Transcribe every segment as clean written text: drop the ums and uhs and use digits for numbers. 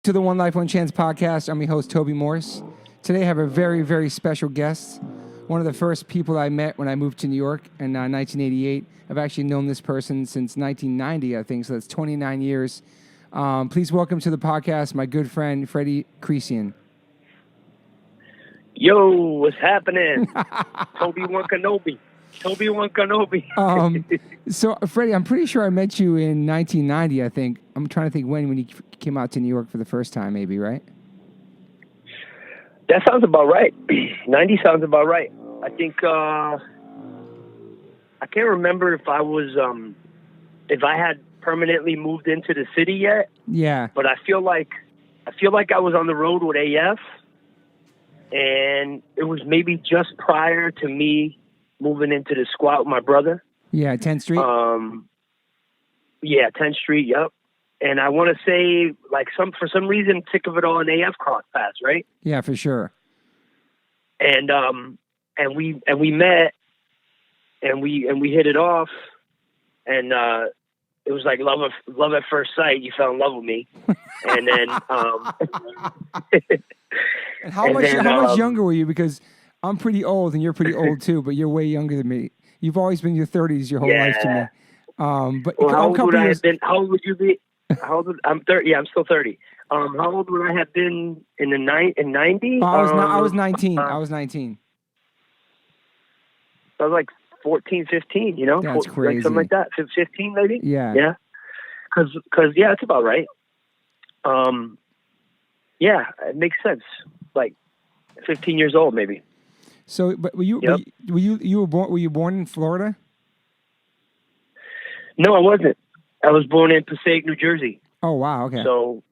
To the One Life, One Chance podcast. I'm your host, Toby Morse. Today I have a very, very special guest. One of the first people I met when I moved to New York in 1988. I've actually known this person since 1990, I think, so that's 29 years. Please welcome to the podcast my good friend, Freddy Madball. Yo, what's happening? Toby One Kenobi. Toby One Kenobi. So, Freddie, I'm pretty sure I met you in 1990, I think. I'm trying to think when you came out to New York for the first time, maybe, right? That sounds about right. 90 sounds about right. I think, I can't remember if I was, if I had permanently moved into the city yet. Yeah. But I feel like I was on the road with AF, and it was maybe just prior to me moving into the squat with my brother. Yeah, 10th Street? Yeah, 10th Street, yep. And I want to say, like, for some reason, Tick of It All and AF crossed paths, right? Yeah, for sure. And we met, and we hit it off, and it was like love at first sight. You fell in love with me, and then and how much younger were you? Because I'm pretty old, and you're pretty old too, but you're way younger than me. You've always been in your 30s your whole life to me. But well, how old would I have been? How old would you be? How old? I'm 30. Yeah, I'm still 30. How old would I have been in 90? I was 19. I was 19. I was like 14, 15. You know, that's crazy. Like something like that. 15, maybe. Yeah. Yeah. Because yeah, that's about right. Yeah, it makes sense. Like 15 years old, maybe. So, but were you born in Florida? No, I wasn't. I was born in Passaic, New Jersey. Oh, wow. Okay. So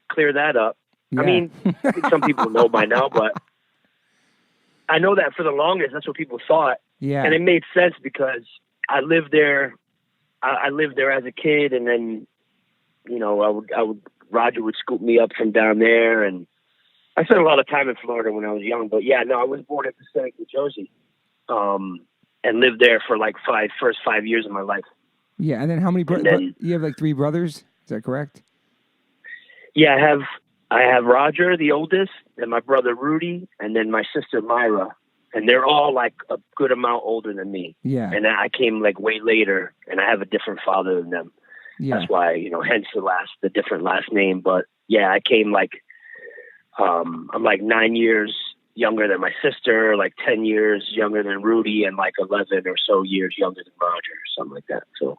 clear that up. Yeah. I mean, I think some people know by now, but I know that for the longest, that's what people thought. Yeah. And it made sense because I lived there. I lived there as a kid, and then, you know, Roger would scoop me up from down there, and I spent a lot of time in Florida when I was young. But yeah, no, I was born in Passaic, New Jersey, and lived there for like first 5 years of my life. Yeah, and then how many brothers? You have like 3 brothers, is that correct? Yeah, I have Roger, the oldest, and my brother Rudy, and then my sister Myra, and they're all like a good amount older than me. Yeah, and I came like way later, and I have a different father than them. Yeah, that's why, you know, hence the different last name. But yeah, I came like I'm like 9 years younger than my sister, like 10 years younger than Rudy, and like 11 or so years younger than Roger, or something like that. So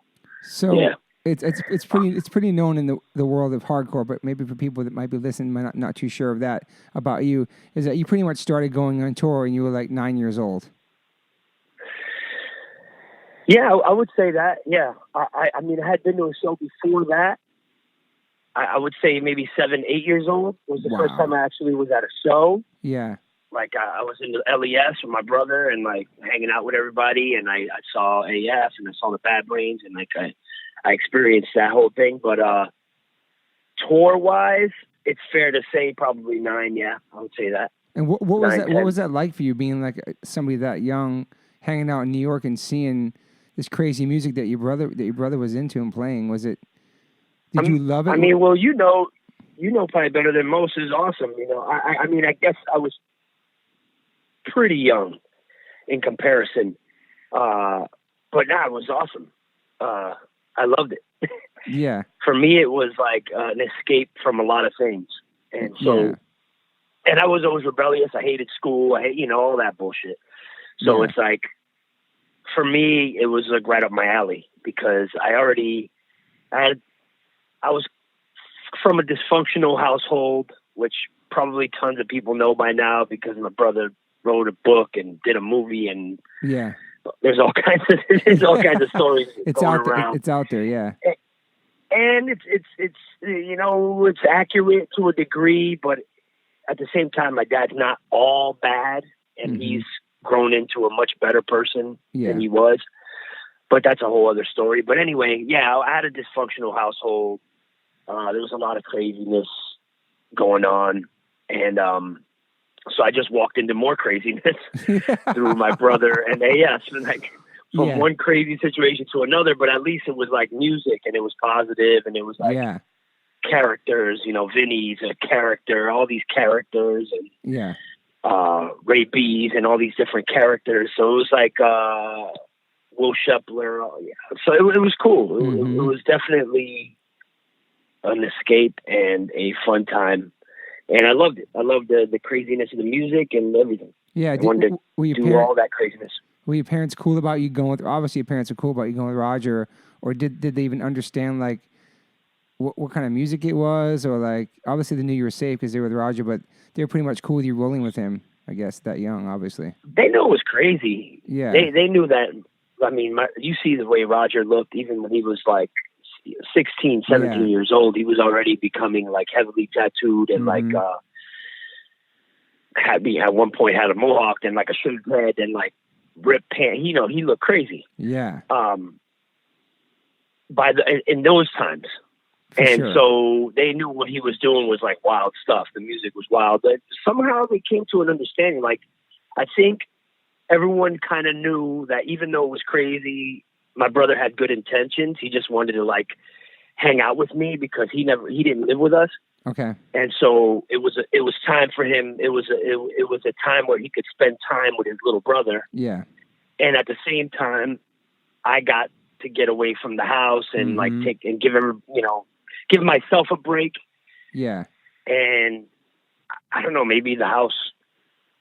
yeah. It's pretty known in the world of hardcore, but maybe for people that might be listening, not too sure of that about you, is that you pretty much started going on tour when you were like 9 years old. Yeah, I would say that. Yeah, I mean, I had been to a show before that. I would say maybe 7, 8 years old was the first time I actually was at a show. Yeah. Like I was in the LES with my brother and like hanging out with everybody, and I saw AF and I saw the Bad Brains, and like I experienced that whole thing. But tour wise, it's fair to say probably 9. Yeah, I would say that. And what was 9, that? 10. What was that like for you, being like somebody that young, hanging out in New York and seeing this crazy music that your brother was into and playing? Was it? Did you love it? I mean, well, you know probably better than most. Is awesome. You know, I mean, I guess I was pretty young in comparison, but it was awesome. I loved it. Yeah. For me, it was like an escape from a lot of things, and so, and I was always rebellious. I hated school. I hate, all that bullshit. So it's like, for me, it was like right up my alley because I was from a dysfunctional household, which probably tons of people know by now because my brother wrote a book and did a movie, and there's all kinds of stories going around. It's out there, yeah. And it's accurate to a degree, but at the same time, my dad's not all bad, and he's grown into a much better person than he was. But that's a whole other story. But anyway, I had a dysfunctional household. There was a lot of craziness going on, and so I just walked into more craziness through my brother and AS, and like from one crazy situation to another. But at least it was like music, and it was positive, and it was like characters. You know, Vinny's a character, all these characters, and Yeah. Ray B's and all these different characters. So it was like Will Shepler. Yeah. So it was cool. It was definitely an escape and a fun time. And I loved it. I loved the craziness of the music and everything. Yeah. I wanted to do all that craziness. Were your parents cool about you going with, obviously your parents are cool about you going with Roger, or did they even understand like what kind of music it was, or like, obviously they knew you were safe because they were with Roger, but they were pretty much cool with you rolling with him, I guess, that young, obviously. They knew it was crazy. Yeah. They knew that. I mean, you see the way Roger looked, even when he was like 16, 17 years old, he was already becoming like heavily tattooed and like, at one point had a mohawk and like a shaved head and like ripped pants. You know, he looked crazy. Yeah. In those times. For and sure. So they knew what he was doing was like wild stuff. The music was wild, but somehow they came to an understanding. Like, I think everyone kind of knew that even though it was crazy, my brother had good intentions. He just wanted to like hang out with me because he didn't live with us. Okay. And so it was time for him. It was a time where he could spend time with his little brother. Yeah. And at the same time, I got to get away from the house and like give myself a break. Yeah. And I don't know, maybe the house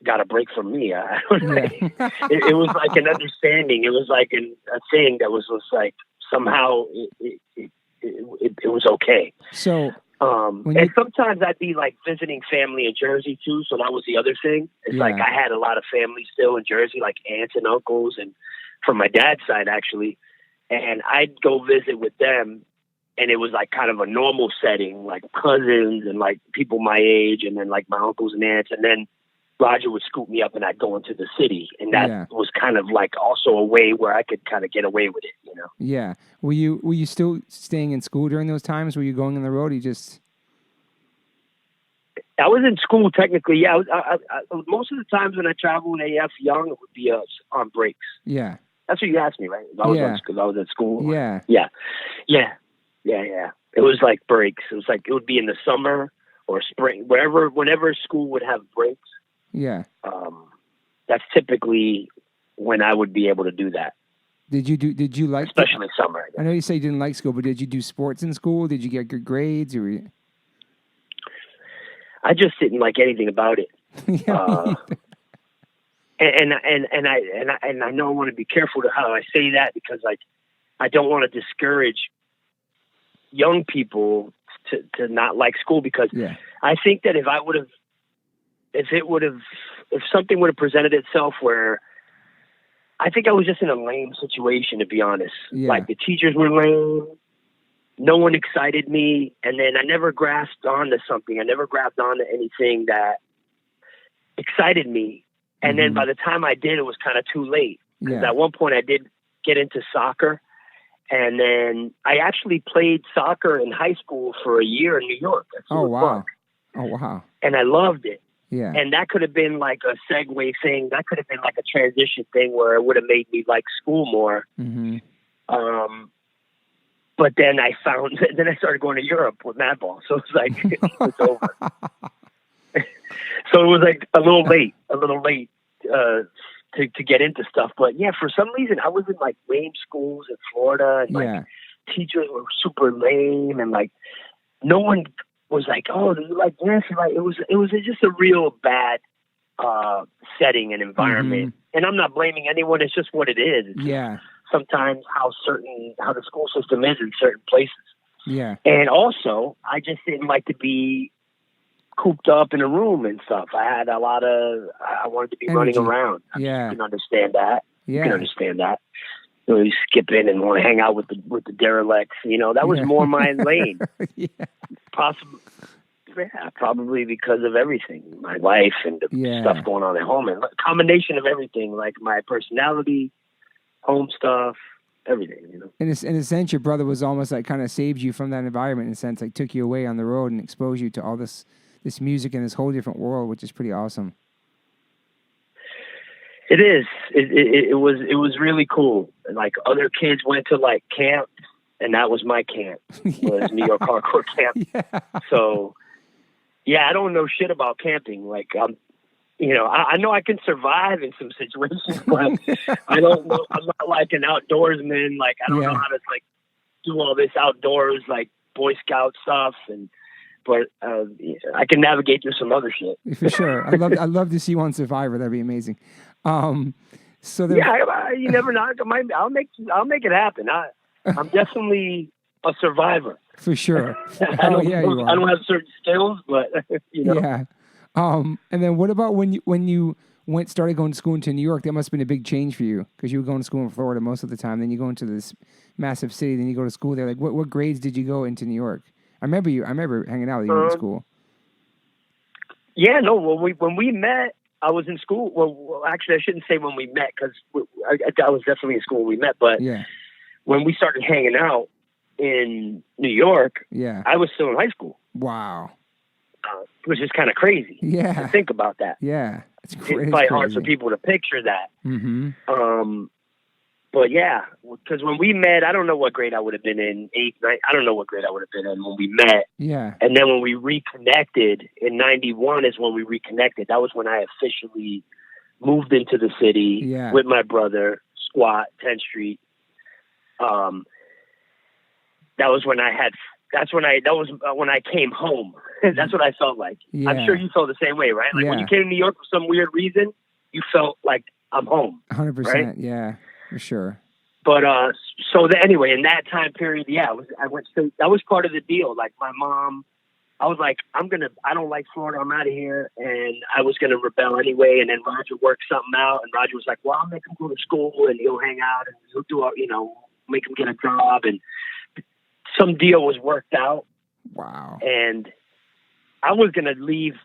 got a break from me. I don't know. Yeah. It was like an understanding. It was like a thing that was like somehow it was okay. So, and sometimes I'd be like visiting family in Jersey too. So that was the other thing. It's like I had a lot of family still in Jersey, like aunts and uncles, and from my dad's side actually. And I'd go visit with them, and it was like kind of a normal setting, like cousins and like people my age, and then like my uncles and aunts. And then Roger would scoop me up and I'd go into the city. And that was kind of like also a way where I could kind of get away with it, you know? Yeah. Were you still staying in school during those times? Were you going on the road? Or you just... I was in school technically. Yeah. I most of the times when I traveled in AF young, it would be on breaks. Yeah. That's what you asked me, right? I was at school. Yeah. Yeah. It was like breaks. It was like, it would be in the summer or spring, whenever school would have breaks. Yeah. That's typically when I would be able to do that. Did you like, especially summer? I know you say you didn't like school, but did you do sports in school? Did you get good grades, or? I just didn't like anything about it. And I know I want to be careful to how I say that, because like I don't want to discourage young people to not like school, because I think that if something would have presented itself where I think I was just in a lame situation, to be honest. Like the teachers were lame. No one excited me. And then I never grasped onto something. I never grabbed onto anything that excited me. And then by the time I did, it was kind of too late. Because at one point I did get into soccer. And then I actually played soccer in high school for a year in New York. Oh, wow. Oh, wow. And I loved it. Yeah. And that could have been like a segue thing. That could have been like a transition thing where it would have made me like school more. Mm-hmm. But then I started going to Europe with Madball. So it's like, it's over. So it was like a little late to get into stuff. But yeah, for some reason I was in like lame schools in Florida, and like teachers were super lame, and like no one was like, "Oh, do you like this?" Like it was just a real bad setting and environment. And I'm not blaming anyone. It's just what it is. It's sometimes how the school system is in certain places. Yeah. And also, I just didn't like to be cooped up in a room and stuff. I wanted to be running around. You can understand that. Yeah. You can understand that. You skip in and want to hang out with the derelicts. You know, that was more my lane. Probably because of everything, my life and the stuff going on at home, and a combination of everything, like my personality, home stuff, everything. You know. In a sense, your brother was almost like kind of saved you from that environment. In a sense, like took you away on the road and exposed you to all this music in this whole different world, which is pretty awesome. It is. It was really cool. And like other kids went to like camp and that was my camp, was New York hardcore camp. Yeah. So, yeah, I don't know shit about camping. Like, I know I can survive in some situations, but I don't know. I'm not like an outdoorsman. Like, I don't know how to like do all this outdoors, like Boy Scout stuff, but I can navigate through some other shit. For sure. I'd love to see you on Survivor. That'd be amazing. So then, you never know. I'll make it happen. I'm definitely a survivor. For sure. I don't have certain skills, but Yeah. And then what about when you started going to school into New York? That must have been a big change for you because you were going to school in Florida most of the time. Then you go into this massive city. Then you go to school there. Like, what grades did you go into New York? I remember hanging out with you in school. Yeah, no. When we met, I was in school. Well, actually, I shouldn't say when we met because I was definitely in school when we met. But when we started hanging out in New York, I was still in high school. Wow. Which is kind of crazy. Yeah. To think about that. Yeah. It's probably hard for people to picture that. Mm-hmm. But yeah, because when we met, I don't know what grade I would have been in, 8th, 9th. I don't know what grade I would have been in when we met. Yeah. And then when we reconnected in 91 is when we reconnected. That was when I officially moved into the city with my brother, squat 10th Street. That was when I came home. That's what I felt like. Yeah. I'm sure you felt the same way, right? Like when you came to New York for some weird reason, you felt like I'm home. 100%. Right? Yeah, for sure. But anyway, in that time period, I went straight. That was part of the deal. Like my mom, I was like, I don't like Florida. I'm out of here. And I was going to rebel anyway. And then Roger worked something out. And Roger was like, well, I'll make him go to school and he'll hang out and he'll do, make him get a job. And some deal was worked out. Wow. And I was going to leave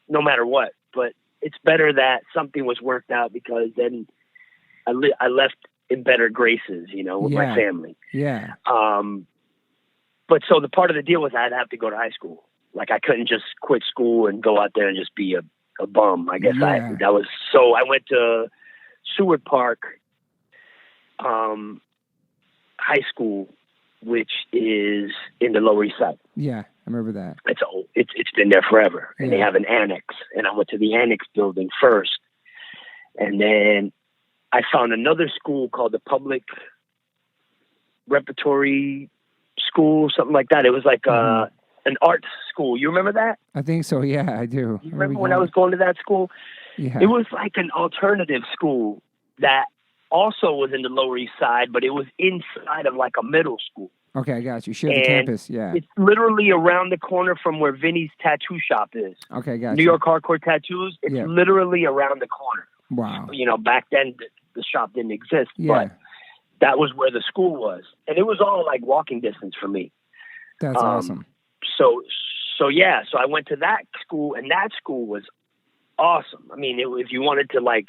no matter what, but it's better that something was worked out because then I left in better graces, with my family. Yeah. But so the part of the deal was I'd have to go to high school. Like I couldn't just quit school and go out there and just be a bum. I guess I went to Seward Park, high school, which is in the Lower East Side. Yeah, I remember that. It's old. It's been there forever, and they have an annex. And I went to the annex building first, and then I found another school called the Public Repertory School, something like that. It was like an arts school. You remember that? I think so. Yeah, I do. You remember when I was going to that school? Yeah. It was like an alternative school that also was in the Lower East Side, but it was inside of like a middle school. Okay, I got you. Shared the campus, yeah. It's literally around the corner from where Vinny's tattoo shop is. Okay, got you. New York Hardcore Tattoos. It's literally around the corner. Wow. Back then the shop didn't exist, yeah. but that was where the school was. And it was all like walking distance for me. That's awesome. So I went to that school, and that school was awesome. I mean, if you wanted to like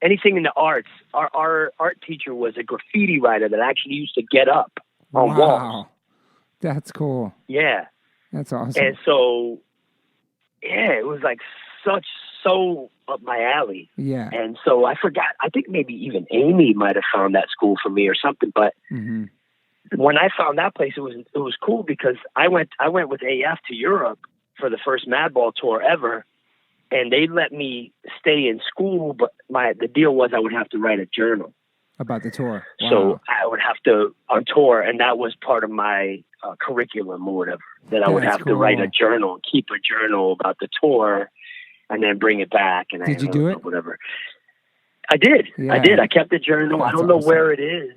anything in the arts, our art teacher was a graffiti writer that actually used to get up on walls. That's cool. Yeah. That's awesome. And so, it was like so up my alley. Yeah. And so I forgot, I think maybe even Amy might have found that school for me or something. But when I found that place, it was cool because I went with AF to Europe for the first Madball tour ever. And they let me stay in school, but the deal was I would have to write a journal about the tour. Wow. So I would have to on tour, and that was part of my curriculum or whatever. That I would have to write a journal, keep a journal about the tour, and then bring it back. And did you do it? Whatever. I did. Yeah. I did. I kept the journal. That's I don't know where it is.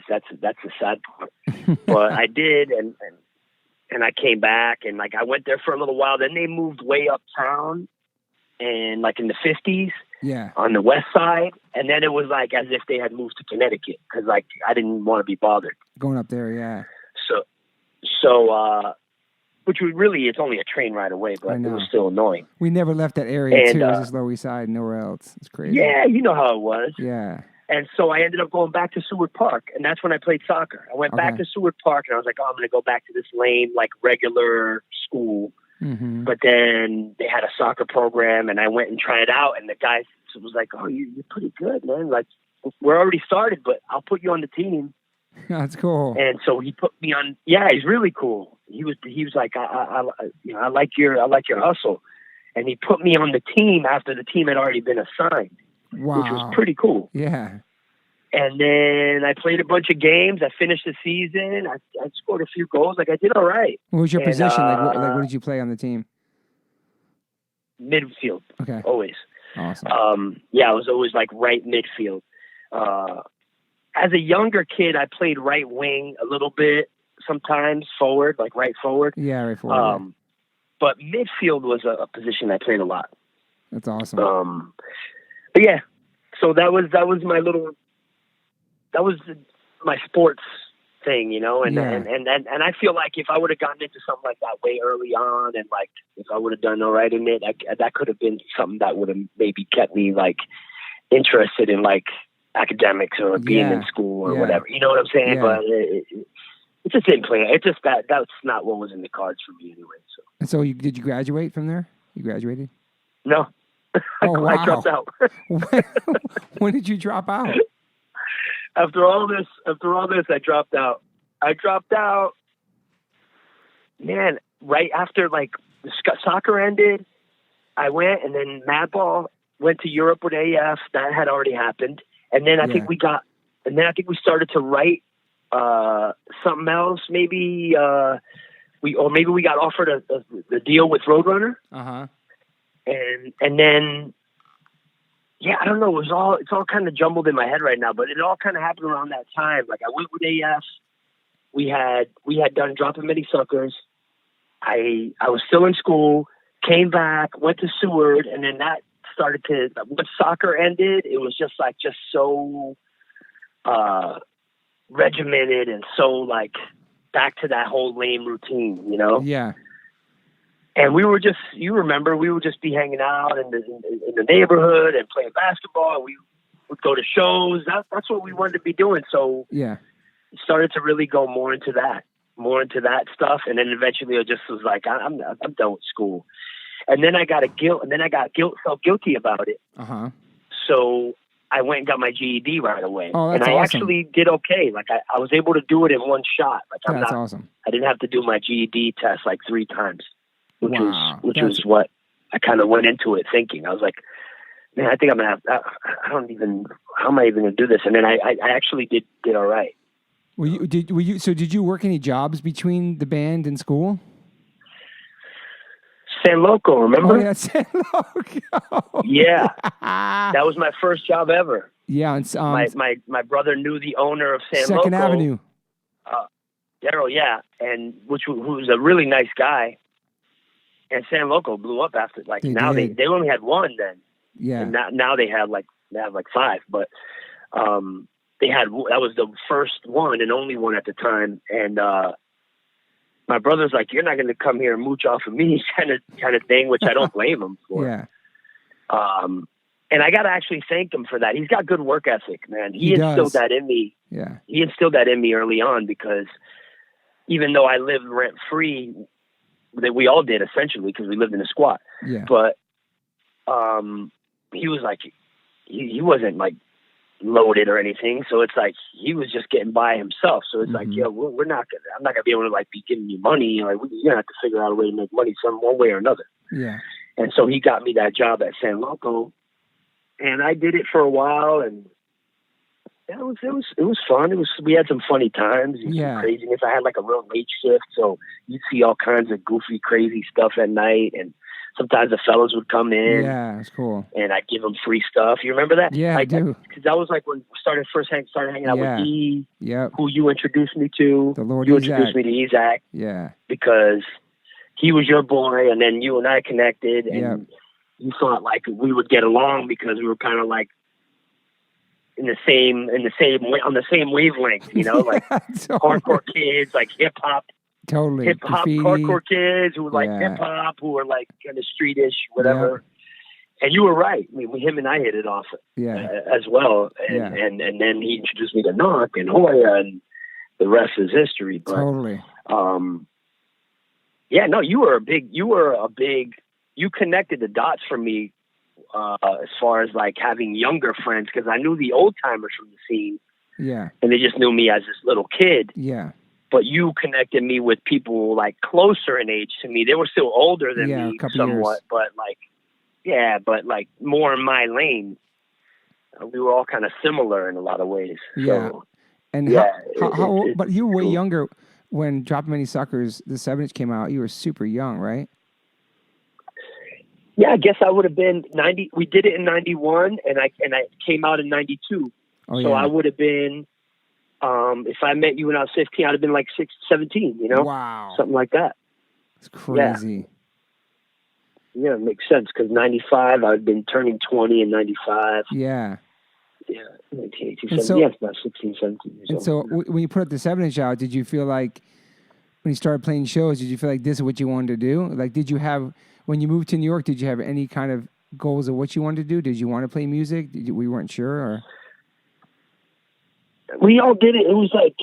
That's the sad part. But I did, and I came back, and like I went there for a little while. Then they moved way uptown, and like in the 50s, on the west side. And then it was like as if they had moved to Connecticut because like I didn't want to be bothered going up there. Yeah. So, which was really it's only a train ride away, but it was still annoying. We never left that area too. It was just Lower East Side, nowhere else. It's crazy. Yeah, you know how it was. Yeah. And so I ended up going back to Seward Park, and that's when I played soccer. I went back to Seward Park, and I was like, I'm going to go back to this lame, like, regular school. Mm-hmm. But then they had a soccer program, and I went and tried it out, and the guy was like, oh, you're pretty good, man. Like, we're already started, but I'll put you on the team. That's cool. And so he put me on. Yeah, he's really cool. He was like, I like your hustle, and he put me on the team after the team had already been assigned, Wow. which was pretty cool. Yeah. And then I played a bunch of games. I finished the season. I scored a few goals. Like, I did all right. What was your position? What did you play on the team? Midfield. Okay. Always. Awesome. Yeah, I was always like right midfield. As a younger kid, I played right wing a little bit, sometimes forward, like right forward. Yeah, right forward. But midfield was a position I played a lot. That's awesome. But yeah, so that was my sports thing, you know, and I feel like if I would have gotten into something like that way early on, and like if I would have done all right in it, that could have been something that would have maybe kept me like interested in like academics or being in school or whatever. You know what I'm saying? Yeah. But it just didn't play. It just that's not what was in the cards for me anyway. So. And so did you graduate from there? You graduated? No. Oh, wow. I dropped out. When did you drop out? After all this, I dropped out. Man, right after like the soccer ended, I went, and then Madball went to Europe with AF. That had already happened, and then I think we started to write something else. Maybe we got offered the deal with Roadrunner. And then, yeah, I don't know. It's all kind of jumbled in my head right now, but it all kind of happened around that time. Like I went with AF. We had done Dropping Many Suckers. I was still in school, came back, went to Seward, and then that started to, when soccer ended, it was just so regimented and so like back to that whole lame routine, you know? Yeah. And we were just, you remember, we would just be hanging out in the neighborhood and playing basketball. And we would go to shows. That's what we wanted to be doing. So yeah, it started to really go more into that stuff. And then eventually I just was like, I'm done with school. And then I felt guilty about it. So I went and got my GED right away. Oh, that's and I awesome. Actually did okay. Like I was able to do it in one shot. Like that's awesome. I didn't have to do my GED test like 3 times. Which was what I kind of went into it thinking. I was like, man, I think I'm going to have, how am I even going to do this? And then I actually did all right. Did you work any jobs between the band and school? San Loco, remember? Oh, yeah, San Loco. Yeah. That was my first job ever. Yeah. And, my brother knew the owner of San Loco. Second Avenue. Daryl, yeah. And who was a really nice guy. And San Loco blew up after, like, they only had one then. Yeah. And now they have like 5, but that was the first one and only one at the time. And my brother's like, you're not going to come here and mooch off of me kind of thing, which I don't blame him for. Yeah. And I got to actually thank him for that. He's got good work ethic, man. He instilled that in me. Yeah. He instilled that in me early on, because even though I lived rent free, that we all did essentially, because we lived in a squat. Yeah. But he was like, he wasn't like loaded or anything, so it's like he was just getting by himself. So it's like, I'm not gonna be able to like be giving you money. Like you're gonna have to figure out a way to make money one way or another. Yeah. And so he got me that job at San Loco, and I did it for a while, and it was fun. We had some funny times, some craziness. I had like a real late shift, so you'd see all kinds of goofy, crazy stuff at night, and sometimes the fellas would come in. Yeah, that's cool. And I'd give them free stuff. You remember that? Yeah, I do. Because that was like when we started hanging out with E, yep, who you introduced me to. The Lord you Isaac. Introduced me to Isaac. Yeah. Because he was your boy, and then you and I connected, and you thought like we would get along because we were kind of like on the same wavelength, you know, like totally. Hardcore kids, like hip hop. Totally. Hip hop, hardcore kids who were like hip hop, who were like kind of streetish, whatever. Yeah. And you were right. I mean, him and I hit it off as well. And then he introduced me to Knock and Hoya, and the rest is history. But, totally. You connected the dots for me as far as like having younger friends, because I knew the old timers from the scene, Yeah. And they just knew me as this little kid. Yeah. But you connected me with people like closer in age to me. They were still older than Yeah, me a couple somewhat, years. but like more in my lane. We were all kind of similar in a lot of ways. Yeah. So, And yeah, but you were way cool. younger when Dropping Many Suckers, the 7-inch came out. You were super young, right? Yeah, I guess I would have been 90. We did it in 91 and I came out in 92. Oh, So yeah. I would have been, if I met you when I was 15, I'd have been like 17, you know? Wow. Something like that. It's crazy. Yeah, it makes sense because 95, I'd been turning 20 in 95. Yeah. Yeah, 1987. And so, yeah, about 16, 17 years and old. so when you put up the 7-inch out, did you feel like, when you started playing shows, did you feel like this is what you wanted to do? Like, did you have, when you moved to New York, did you have any kind of goals of what you wanted to do? Did you want to play music? We weren't sure, or? We all did it. It was like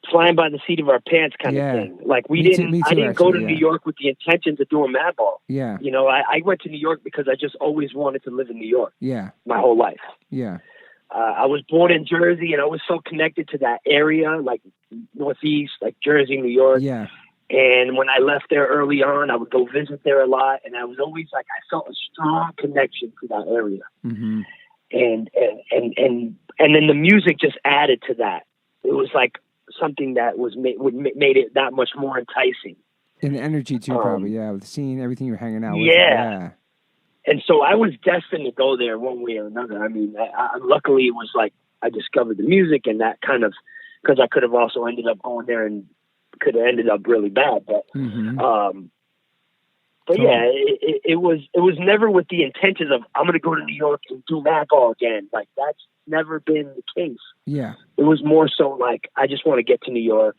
flying by the seat of our pants kind of thing. Like I didn't go to New York with the intentions of doing Madball. Yeah. You know, I went to New York because I just always wanted to live in New York. Yeah. My whole life. Yeah. I was born in Jersey and I was so connected to that area, like Northeast, like Jersey, New York. Yeah. And when I left there early on, I would go visit there a lot. And I was always like, I felt a strong connection to that area. Mm-hmm. And then the music just added to that. It was like something that was made it that much more enticing. And the energy too, probably. Yeah. With seeing everything you're hanging out with. Yeah. And so I was destined to go there one way or another. I mean, luckily it was like I discovered the music and that kind of, because I could have also ended up going there and could have ended up really bad. But, yeah, it was never with the intentions of I'm going to go to New York and do Madball again. Like that's never been the case. Yeah. It was more so like I just want to get to New York.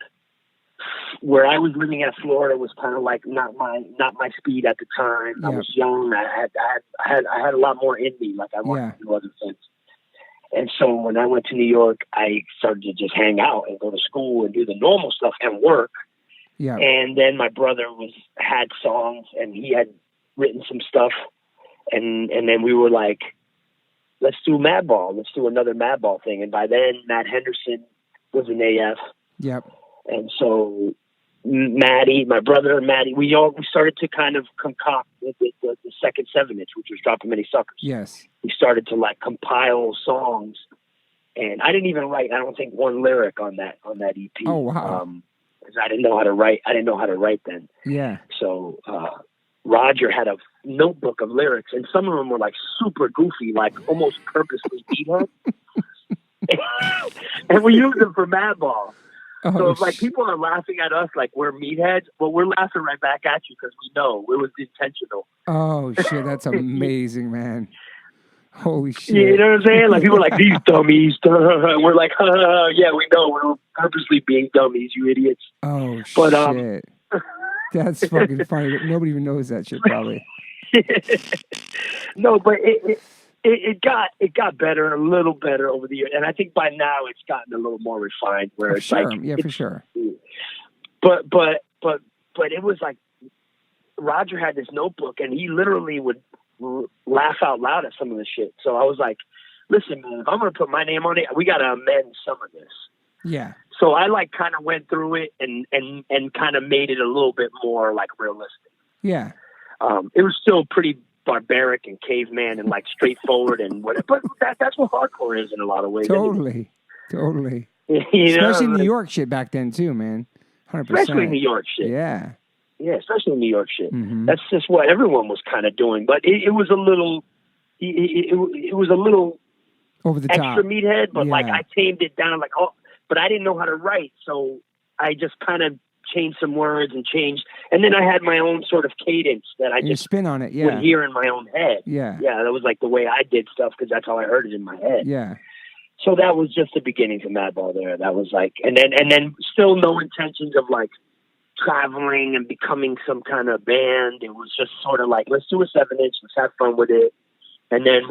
Where I was living at Florida was kind of like not my speed at the time. Yeah. I was young. I had a lot more in me. Like I wanted to do other things. And so when I went to New York, I started to just hang out and go to school and do the normal stuff and work. Yeah. And then my brother had songs and he had written some stuff. And then we were like, let's do Madball. Let's do another Madball thing. And by then, Matt Henderson was an AF. Yep. And so Maddie, my brother and Maddie, we started to kind of concoct the second 7-inch, which was Dropping Many Suckers. Yes. We started to like compile songs, and I didn't even write, I don't think, one lyric on that EP. Oh wow! Because I didn't know how to write. I didn't know how to write then. Yeah. So Roger had a notebook of lyrics, and some of them were like super goofy, like almost purposely meathead. And we used them for Madball. Oh, so if like people are laughing at us like we're meatheads, well, we're laughing right back at you because we know it was intentional. Oh shit, that's amazing, man! Holy shit! You know what I'm saying? Like people are like these dummies. And we're like, yeah, we know we're purposely being dummies, you idiots. Oh shit! That's fucking funny. Nobody even knows that shit, probably. No, but it got better, a little better over the years, and I think by now it's gotten a little more refined. Where it's sure. like, yeah, for sure. But it was like Roger had this notebook, and he literally would laugh out loud at some of the shit. So I was like, "Listen, man, if I'm gonna put my name on it, we gotta amend some of this." Yeah. So I like kind of went through it and kind of made it a little bit more like realistic. Yeah. It was still pretty barbaric and caveman and like straightforward and whatever. But that's what hardcore is in a lot of ways. Totally. Especially New York shit back then too, man. 100%. Especially New York shit. Yeah. Yeah, especially New York shit. Mm-hmm. That's just what everyone was kind of doing. But it was a little, it was a little over the extra top meathead. But like I tamed it down. Like but I didn't know how to write, so I just kind of changed some words and then I had my own sort of cadence that I just spin on it. Yeah. would hear in my own head. Yeah. Yeah, that was like the way I did stuff because that's how I heard it in my head. Yeah. So that was just the beginning of Madball there. That was like, and then still no intentions of like traveling and becoming some kind of band. It was just sort of like, let's do a 7-inch, let's have fun with it. And then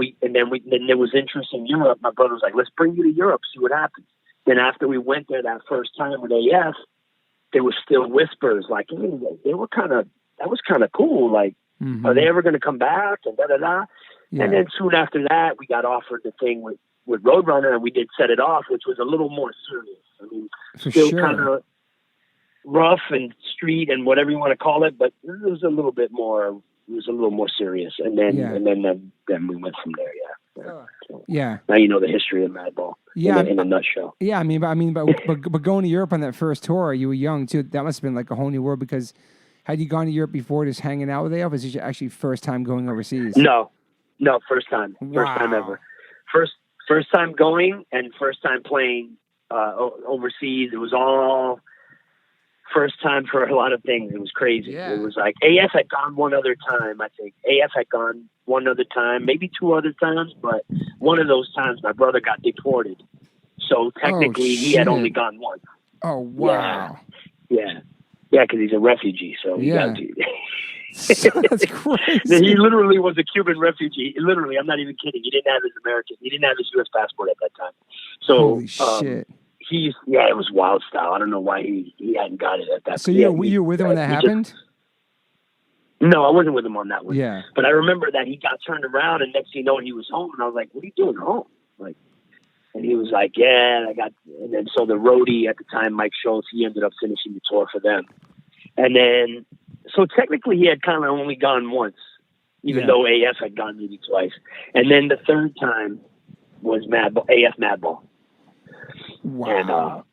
there was interest in Europe. My brother was like, let's bring you to Europe, see what happens. Then after we went there that first time with AF, there was still whispers like, hey, that was kind of cool. Like, are they ever going to come back? And da-da-da. Yeah. And then soon after that, we got offered the thing with with Roadrunner, and we did Set It Off, which was a little more serious. I mean, For still sure. kind of rough and street and whatever you want to call it, but it was a little bit more. It was a little more serious, and then then we went from there. Yeah. Now you know the history of Madball. Yeah, in a nutshell. Yeah, but going to Europe on that first tour, you were young too. That must have been like a whole new world because had you gone to Europe before, just hanging out with AF? Was it actually first time going overseas? No, first time, first Wow. time ever. First time going and first time playing overseas. It was all first time for a lot of things. It was crazy. Yeah. It was like AF had gone one other time, I think. AF had gone one other time, maybe two other times, but one of those times my brother got deported. So technically he had only gone once. Oh, wow. Yeah, because he's a refugee, so he got to. That's crazy. He literally was a Cuban refugee. Literally, I'm not even kidding. He didn't have his U.S. passport at that time. So, holy shit. It was wild style. I don't know why he hadn't got it at that. So you were with him when that happened? No, I wasn't with him on that one. Yeah. But I remember that he got turned around, and next thing you know, he was home, and I was like, "What are you doing home?" And he was like, "Yeah, I got." And then so the roadie at the time, Mike Schultz, he ended up finishing the tour for them, and then so technically he had kind of only gone once, even though AF had gone maybe twice, and then the third time was AF Madball. Wow.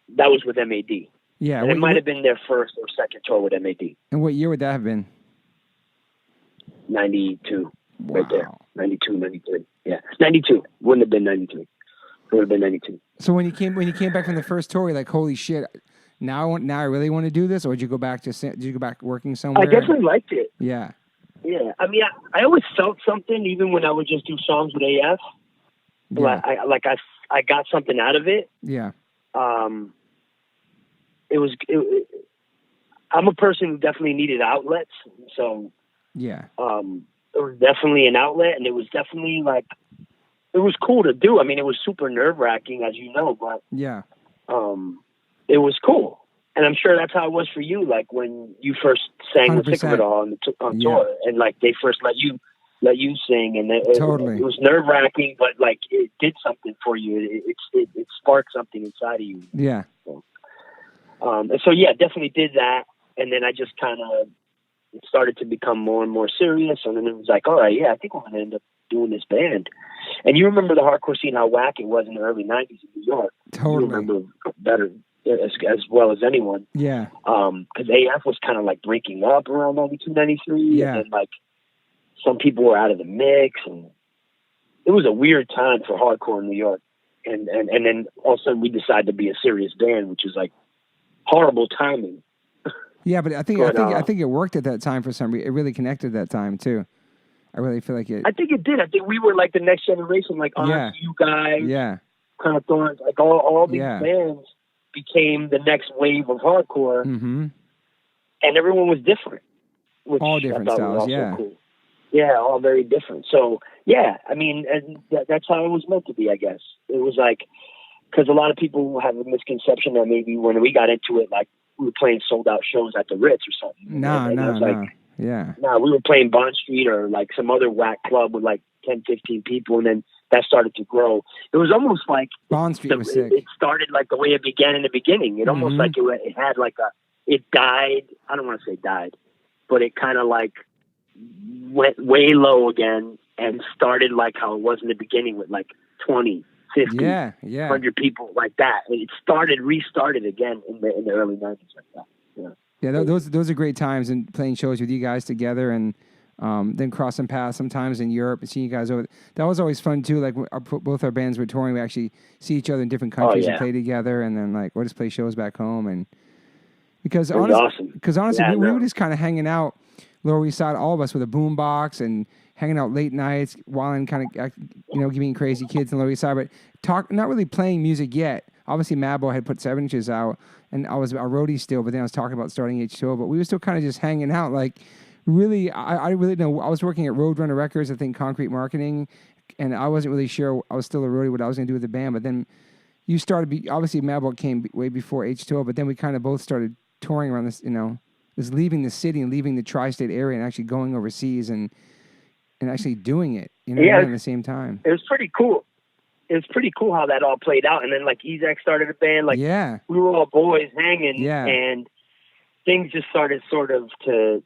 And that was with MAD. Yeah. And it might have been their first or second tour with MAD. And what year would that have been? 92. Wow. Right there. 92, 93. Yeah. 92. Wouldn't have been 93. It would have been 92. So when you came back from the first tour, you're like, holy shit, now I really want to do this? Or did you go back working somewhere? I definitely liked it. Yeah. Yeah. I mean, I always felt something, even when I would just do songs with AF. Yeah. I got something out of it. Yeah. I'm a person who definitely needed outlets. So, yeah. It was definitely an outlet, and it was definitely it was cool to do. I mean, it was super nerve wracking, as you know, but yeah. It was cool. And I'm sure that's how it was for you. Like when you first sang with Sick of It All on tour, and they first let you sing, and Totally. it was nerve wracking, but it did something for you. It sparked something inside of you. Yeah. And so definitely did that. And then I just kind of started to become more and more serious. And then it was like, all right, I think we're going to end up doing this band. And you remember the hardcore scene, how whack it was in the early 90s in New York. Totally. You remember better as well as anyone. Yeah. Because AF was kind of breaking up around 92, 93. Yeah. And then some people were out of the mix. And it was a weird time for hardcore in New York. And then all of a sudden we decided to be a serious band, which is horrible timing. Yeah, but I think it worked at that time for some reason. It really connected that time too. I really feel like it. I think it did. I think we were the next generation, you guys. Yeah. Kind of throwing all these bands became the next wave of hardcore, mm-hmm. and everyone was different. All different styles, cool. Yeah, all very different. So I mean, and that's how it was meant to be. I guess it was because a lot of people have a misconception that maybe when we got into it, we were playing sold out shows at the Ritz or something. No. Yeah. No, we were playing Bond Street or some other whack club with 10, 15 people, and then that started to grow. It was almost Bond Street was sick. It started the way it began in the beginning. It almost it had it died. I don't want to say died, but it kind of went way low again and started how it was in the beginning with 20, 50, 100 people like that. And it restarted again in the early 90s like that. Yeah. Yeah, those are great times, and playing shows with you guys together, and then crossing paths sometimes in Europe and seeing you guys over. That was always fun too. Both our bands were touring, we actually see each other in different countries and play together, and then we'll just play shows back home. And because honestly, we were just kind of hanging out Lower East Side, all of us with a boombox and hanging out late nights, while kind of being crazy kids in Lower East Side, but not really playing music yet. Obviously, Madball had put 7 inches out, and I was a roadie still, but then I was talking about starting H2O, but we were still kind of just hanging out. Really, I really know. I was working at Roadrunner Records, I think Concrete Marketing, and I wasn't really sure. I was still a roadie what I was going to do with the band, but then you started. Obviously, Madball came way before H2O, but then we kind of both started touring around this, just leaving the city and leaving the tri-state area and actually going overseas and actually doing it, at the same time. It was pretty cool. was pretty cool how that all played out. And then like Ezek started a band, like Yeah. we were all boys hanging, Yeah. and things just started sort of to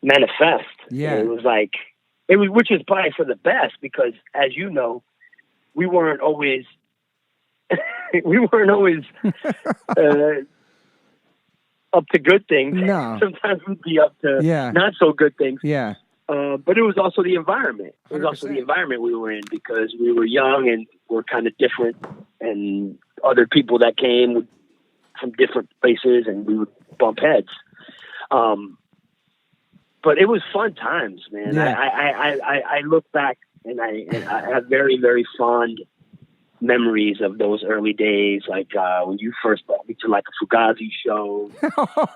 manifest. Yeah. And which is probably for the best, because as you know, we weren't always up to good things. No. Sometimes we'd be up to Yeah. not so good things. Yeah. But it was also the environment. It was 100%. also the environment we were in, because we were young and we're kind of different, and other people that came from different places, and we would bump heads. But it was fun times, man. Yeah. I look back and I have very, very fond memories of those early days, like when you first brought me to like a Fugazi show.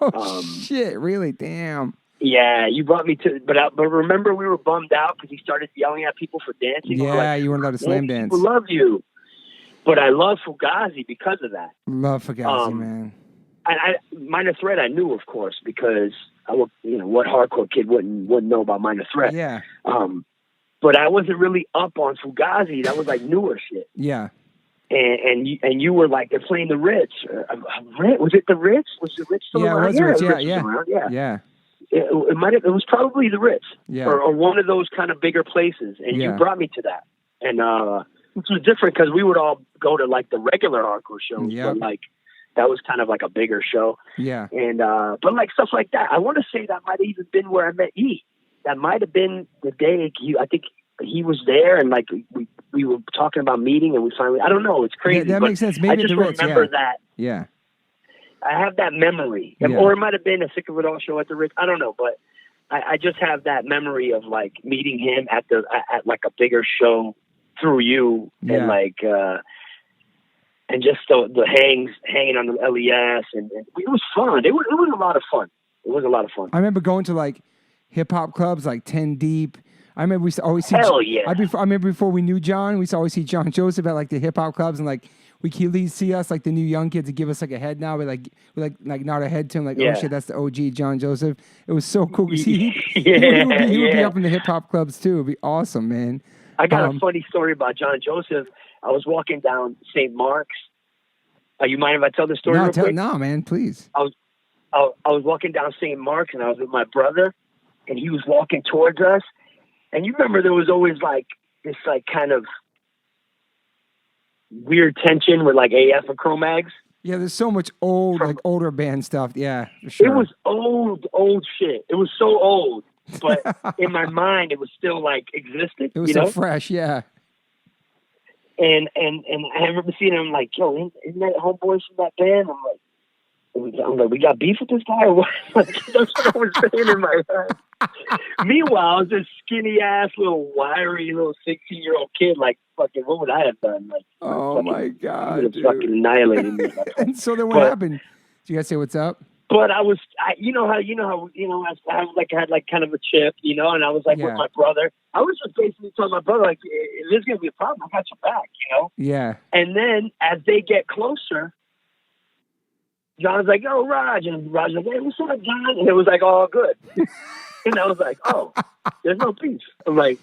Oh shit! Really? Damn. Yeah, you brought me to, but remember we were bummed out because he started yelling at people for dancing. Yeah, like, you weren't allowed to slam dance. People love you, but I love Fugazi because of that. Love Fugazi, man. Minor Threat, I knew, of course, because what hardcore kid wouldn't know about Minor Threat. Yeah. But I wasn't really up on Fugazi. That was like newer shit. Yeah. And you were like, they're playing the Ritz. Was it the Ritz? Was the Ritz still around? It was the Ritz. The Ritz Yeah. was around, yeah. Yeah. It was probably the Ritz, Yeah. or one of those kind of bigger places, and you brought me to that, and which was different because we would all go to like the regular hardcore shows, but like that was kind of like a bigger show, and but like stuff like that. I want to say that might have even been where I met E. That might have been the day I think he was there, and like we were talking about meeting, and we finally, I don't know, it's crazy. That makes sense. Maybe I just the Ritz, remember that. Yeah. I have that memory, or it might have been a Sick of It All show at the Ritz. I don't know, but I just have that memory of like meeting him at like a bigger show through you, and like and just the hanging on the LES, and it was fun. It was a lot of fun. It was a lot of fun. I remember going to like hip hop clubs like 10 Deep. I remember we used to always see. Hell yeah! I remember before we knew John, we used to always see John Joseph at like the hip hop clubs, and like he'd see us like the new young kids and give us like a head nod. We nod our head to him like, oh shit, that's the OG John Joseph. It was so cool. He would be up in the hip hop clubs too. It'd be awesome, man. I got a funny story about John Joseph. I was walking down St. Mark's. You mind if I tell the story real quick? No, man, please. I was walking down St. Mark's, and I was with my brother, and he was walking towards us. And you remember there was always like this like kind of weird tension with like AF and Cro-Mags. Yeah, there's so much older band stuff. Yeah, for sure. It was old shit. It was so old, but in my mind it was still like existed. It was so fresh, yeah. And I remember seeing him like, yo, isn't that homeboy from that band? I'm like, we got beef with this guy or what? Like, that's what I was saying in my head. Meanwhile, I was this skinny ass little wiry little 16-year-old kid. Like, fucking, what would I have done? Like, oh my god, would have fucking annihilated me. And so then, what happened? Did you guys say what's up? But I was, I had like kind of a chip, and I was like with my brother. I was just basically telling my brother, like, if there's gonna be a problem, I got your back, Yeah. And then as they get closer, John's like, "Yo, Raj," and Raj's like, "Hey, what's up, John?" And it was like all good. And I was like, "Oh, there's no peace." I'm like,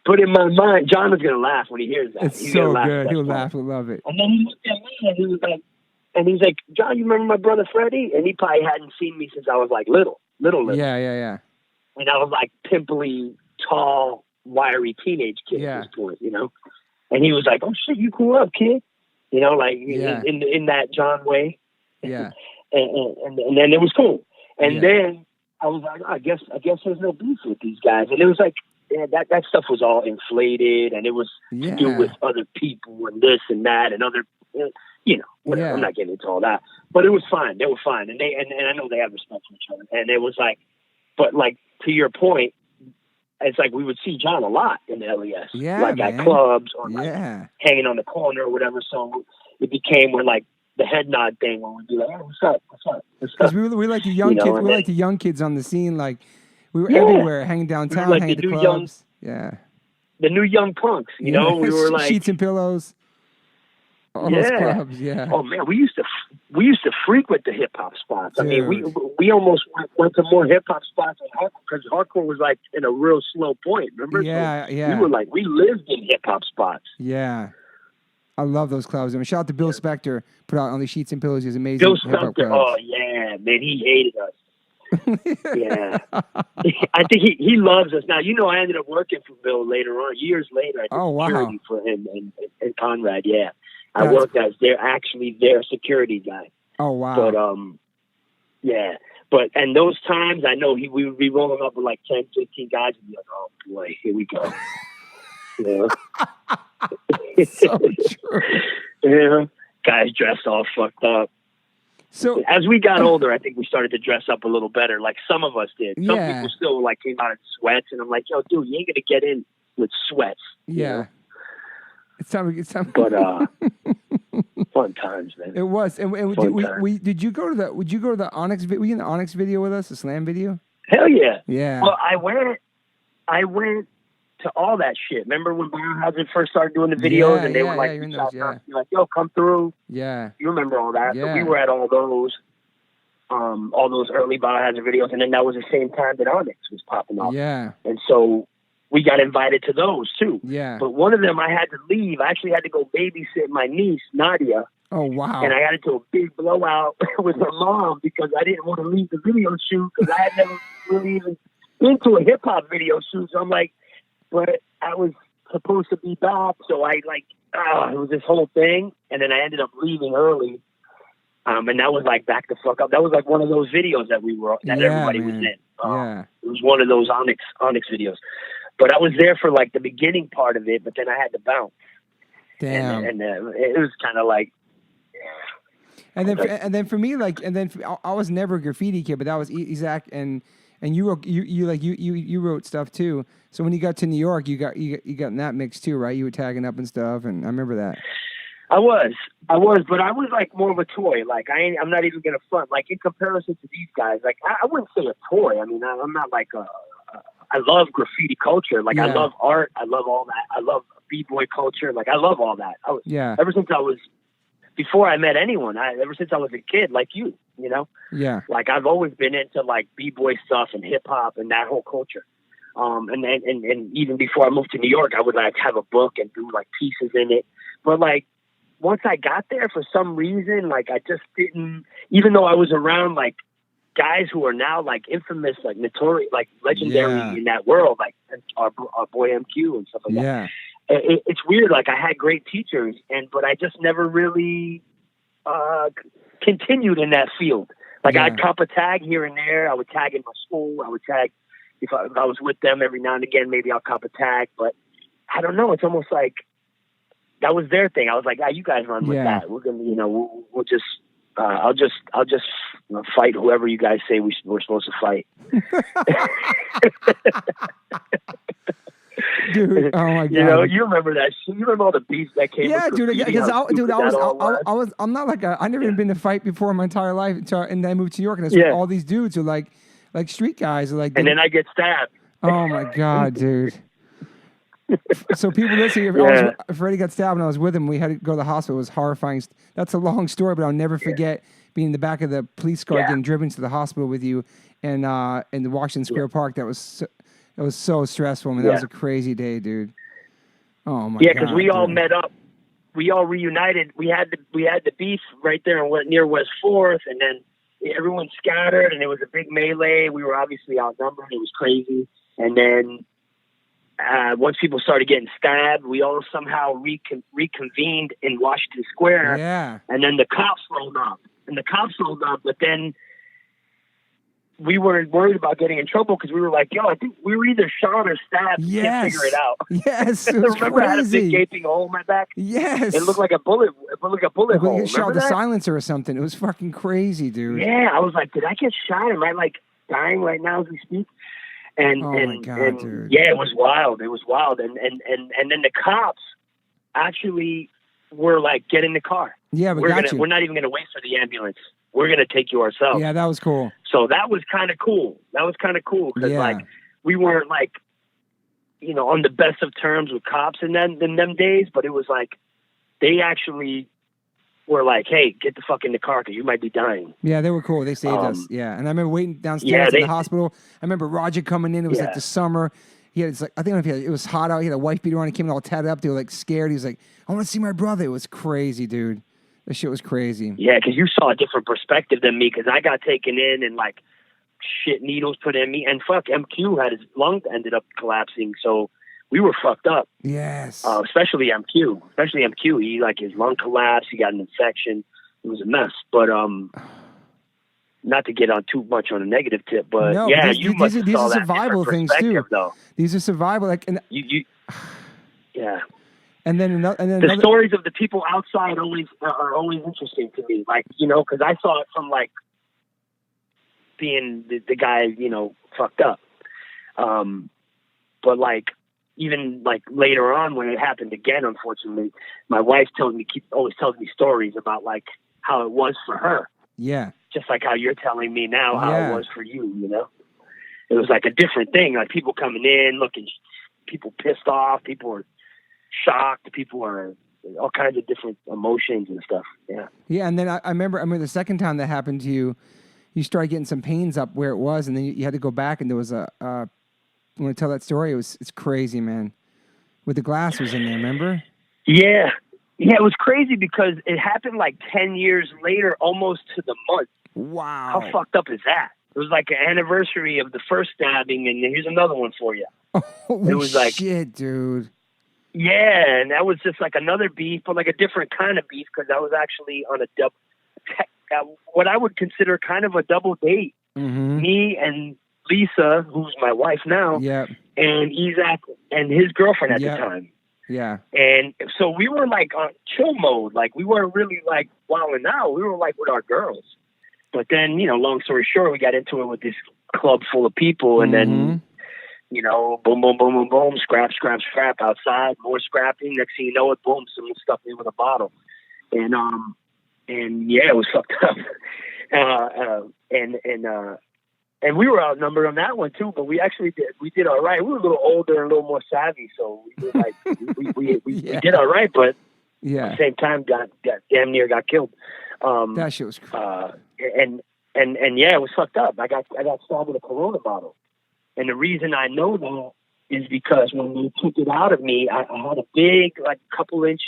but in my mind, John is gonna laugh when he hears that. It's so good. He'll laugh. He'll love it. And then he looked at me and he was like, "John, you remember my brother Freddy?" And he probably hadn't seen me since I was like little. Yeah. And I was like pimply, tall, wiry teenage kid at this point, And he was like, "Oh shit, you grew up, kid," in that John way. Yeah. and then it was cool. And then I was like, I guess there's no beef with these guys. And it was like, that stuff was all inflated, and it was to do with other people and this and that and other, whatever. I'm not getting into all that, but it was fine. They were fine, and I know they have respect for each other. And it was like, but like to your point, it's like we would see John a lot in the LES, at clubs or hanging on the corner or whatever. So it became where like the head nod thing when we'd be like, "Hey, what's up? Because we were like the young kids. We were like the young kids on the scene. Like we were everywhere, hanging downtown, hanging at the clubs. The new young punks. We were like Sheets and Pillows. All those clubs, yeah. Oh man, we used to frequent the hip hop spots. Dude. I mean, we almost went to more hip hop spots than hardcore because hardcore was like in a real slow point. Remember? Yeah, so yeah. We lived in hip hop spots. Yeah. I love those clubs. I mean, shout out to Bill Spector, put out on the Sheets and Pillows. He's amazing. Bill hip-hop Spector, clubs. oh yeah, man, he hated us. Yeah, I think he loves us now. You know, I ended up working for Bill later on, years later. I did security for him and Conrad. Yeah, I worked as their security guy. Oh wow! But yeah. But and those times, I know we would be rolling up with like 10, 15 guys and be like, oh boy, here we go. Yeah, so true. Yeah, guys dressed all fucked up. So as we got older, I think we started to dress up a little better. Like some of us did. Some people still like came out in sweats, and I'm like, yo, dude, you ain't gonna get in with sweats. Yeah. You know? It sounded. But fun times, man. It was. And did you go to the? Would you go to the Onyx? Were you in the Onyx video with us? The Slam video? Hell yeah. Yeah. Well, I went to all that shit. Remember when Biohazard first started doing the videos and they were like, you're like, yo, come through. Yeah. You remember all that? Yeah. So we were at all those early Biohazard videos, and then that was the same time that Onyx was popping up. Yeah. And so we got invited to those too. Yeah. But one of them I had to leave. I actually had to go babysit my niece, Nadia. Oh, wow. And I got into a big blowout with her mom because I didn't want to leave the video shoot because I had never really even been to a hip-hop video shoot. So I'm like, but I was supposed to be back. So I it was this whole thing. And then I ended up leaving early. And that was like back the fuck up. That was like one of those videos that everybody was in. It was one of those Onyx videos. But I was there for like the beginning part of it, but then I had to bounce. Damn. And it was kind of like, And then for me, I was never a graffiti kid, but that was Isaac, and you wrote stuff too. So when you got to New York, you got in that mix too, right? You were tagging up and stuff, and I remember that. I was, but I was like more of a toy. Like I'm not even gonna front. Like in comparison to these guys, like I wouldn't say a toy. I mean, I'm not like I love graffiti culture. Like I love art. I love all that. I love b-boy culture. Like I love all that. Ever since before I met anyone, ever since I was a kid, like you know? Yeah. Like I've always been into like b-boy stuff and hip hop and that whole culture. And even before I moved to New York, I would like have a book and do like pieces in it. But like once I got there, for some reason, like I just didn't, even though I was around like guys who are now like infamous, like notorious, like legendary in that world, like our boy MQ and stuff like that. It's weird. Like I had great teachers, but I just never really continued in that field. Like I'd cop a tag here and there. I would tag in my school. I would tag if I was with them every now and again. Maybe I'll cop a tag, but I don't know. It's almost like that was their thing. I was like, you guys run with that. We're gonna, we'll just. I'll just fight whoever you guys say we're supposed to fight. Dude, oh my god! You remember that? You remember all the beats that came? Yeah, dude. Because I'm not like I never even been to fight before in my entire life, and then I moved to New York, and all these dudes are like street guys, are like. And then I get stabbed. Oh my god, dude. So people listening, Freddy got stabbed and I was with him. We had to go to the hospital. It was horrifying. That's a long story, but I'll never forget being in the back of the police car getting driven to the hospital with you, and in the Washington Square Park. That was so stressful. I mean, that was a crazy day, dude. Oh my god. Yeah, because we all met up. We all reunited. We had the beef right there near West 4th, and then everyone scattered, and it was a big melee. We were obviously outnumbered. It was crazy, and then. Once people started getting stabbed, we all somehow reconvened in Washington Square. Yeah. And then the cops rolled up. But then we weren't worried about getting in trouble because we were like, I think we were either shot or stabbed. Yes. Can't figure it out. Yes. It was Remember crazy. I had a big gaping hole in my back? Yes. It looked like a bullet. It looked like a bullet hole. It shot the silencer or something. It was fucking crazy, dude. Yeah. I was like, did I get shot? Am I like dying right now as we speak? And, my God, dude. Yeah, it was wild. And then the cops actually were like, get in the car. Yeah, we're not even gonna wait for the ambulance. We're gonna take you ourselves. Yeah, that was cool. So that was kind of cool. Because like we weren't like, on the best of terms with cops in them days, but it was like they actually were like, "Hey, get the fuck in the car because you might be dying." Yeah, they were cool. They saved us. Yeah, and I remember waiting downstairs in the hospital. I remember Roger coming in. It was like the summer. He had, I think it was hot out. He had a wife beater on. He came in all tatted up. They were like scared. He was like, "I want to see my brother." It was crazy, dude. That shit was crazy. Yeah, because you saw a different perspective than me. Because I got taken in and like shit needles put in me, and fuck, MQ had his lung ended up collapsing, so we were fucked up. Yes. Especially MQ. He like his lung collapsed. He got an infection. It was a mess. But not to get on too much on a negative tip, but no, yeah, these are survival things too. Though. These are survival. Like, and yeah. And then the stories of the people outside are always interesting to me. Like, because I saw it from like being the guy, fucked up. But like, even like later on when it happened again, unfortunately, my wife always tells me stories about like how it was for her. Yeah. Just like how you're telling me now how it was for you, It was like a different thing. Like people coming in, looking, people pissed off, people were shocked, people are all kinds of different emotions and stuff. Yeah. Yeah, and then I remember the second time that happened to you, you started getting some pains up where it was, and then you had to go back, and there was you want to tell that story? It's crazy, man. With the glass was in there, remember? Yeah. Yeah, it was crazy because it happened like 10 years later, almost to the month. Wow. How fucked up is that? It was like an anniversary of the first stabbing, and here's another one for you. Holy it was like shit, dude. Yeah, and that was just like another beef, but like a different kind of beef because I was actually on a what I would consider kind of a double date. Mm-hmm. Me and Lisa, who's my wife now, and Isaac and his girlfriend at the time. Yeah. And so we were like on chill mode. Like we weren't really like wilding out. We were like with our girls. But then, long story short, we got into it with this club full of people, and then, boom, boom, boom, boom, boom, scrap outside, more scrapping. Next thing you know it, boom, someone stuffed me with a bottle. And yeah, it was fucked up. And we were outnumbered on that one too, but we actually did all right. We were a little older and a little more savvy, so we were like, we did all right, but at the same time, got damn near got killed. That shit was crazy. And yeah, it was fucked up. I got stabbed with a Corona bottle, and the reason I know that is because when they took it out of me, I had a big, like, couple-inch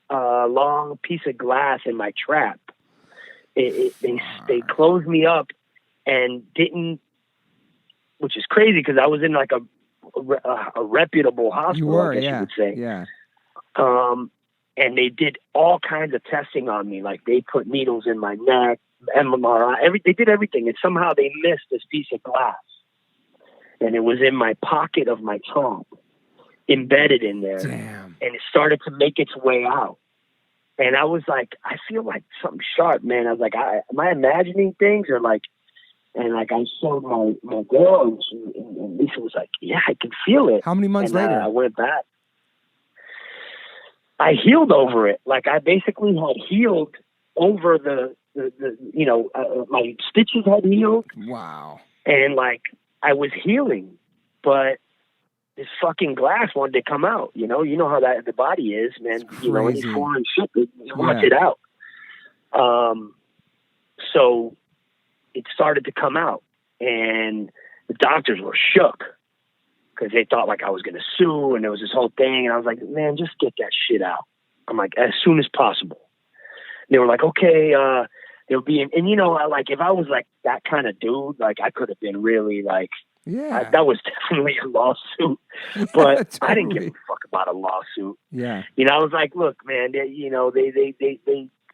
long piece of glass in my trap. They closed me up and didn't, which is crazy because I was in like a reputable hospital. You were, I guess you would say. Yeah. And they did all kinds of testing on me. Like they put needles in my neck, MRI, they did everything. And somehow they missed this piece of glass. And it was in my pocket of my trunk, embedded in there. Damn. And it started to make its way out. And I was like, I feel like something sharp, man. I was like, am I imagining things? Or like, and like I showed my girl, and Lisa was like, yeah, I can feel it. How many months later? I went back. I healed over it. Like I basically had healed over the my stitches had healed. Wow. And like I was healing, but this fucking glass wanted to come out. You know how that the body is, man. Any foreign shit, it wants it out. So it started to come out, and the doctors were shook because they thought like I was going to sue, and there was this whole thing. And I was like, man, just get that shit out. I'm like, as soon as possible. And they were like, okay, there'll be, and like if I was like that kind of dude, like I could have been really like, that was definitely a lawsuit, but totally. I didn't give a fuck about a lawsuit. Yeah. I was like, look, man, they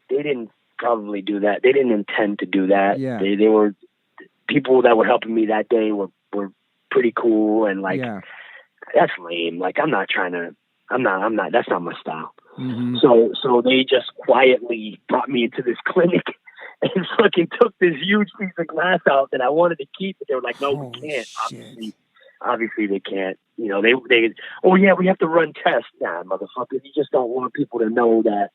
didn't probably do that. They didn't intend to do that. Yeah. They were people that were helping me that day were pretty cool. And like, that's lame. Like, I'm not, that's not my style. Mm-hmm. So they just quietly brought me into this clinic and fucking took this huge piece of glass out that I wanted to keep, but they were like, no, we can't. Obviously they can't. They we have to run tests. Nah, motherfucker, you just don't want people to know that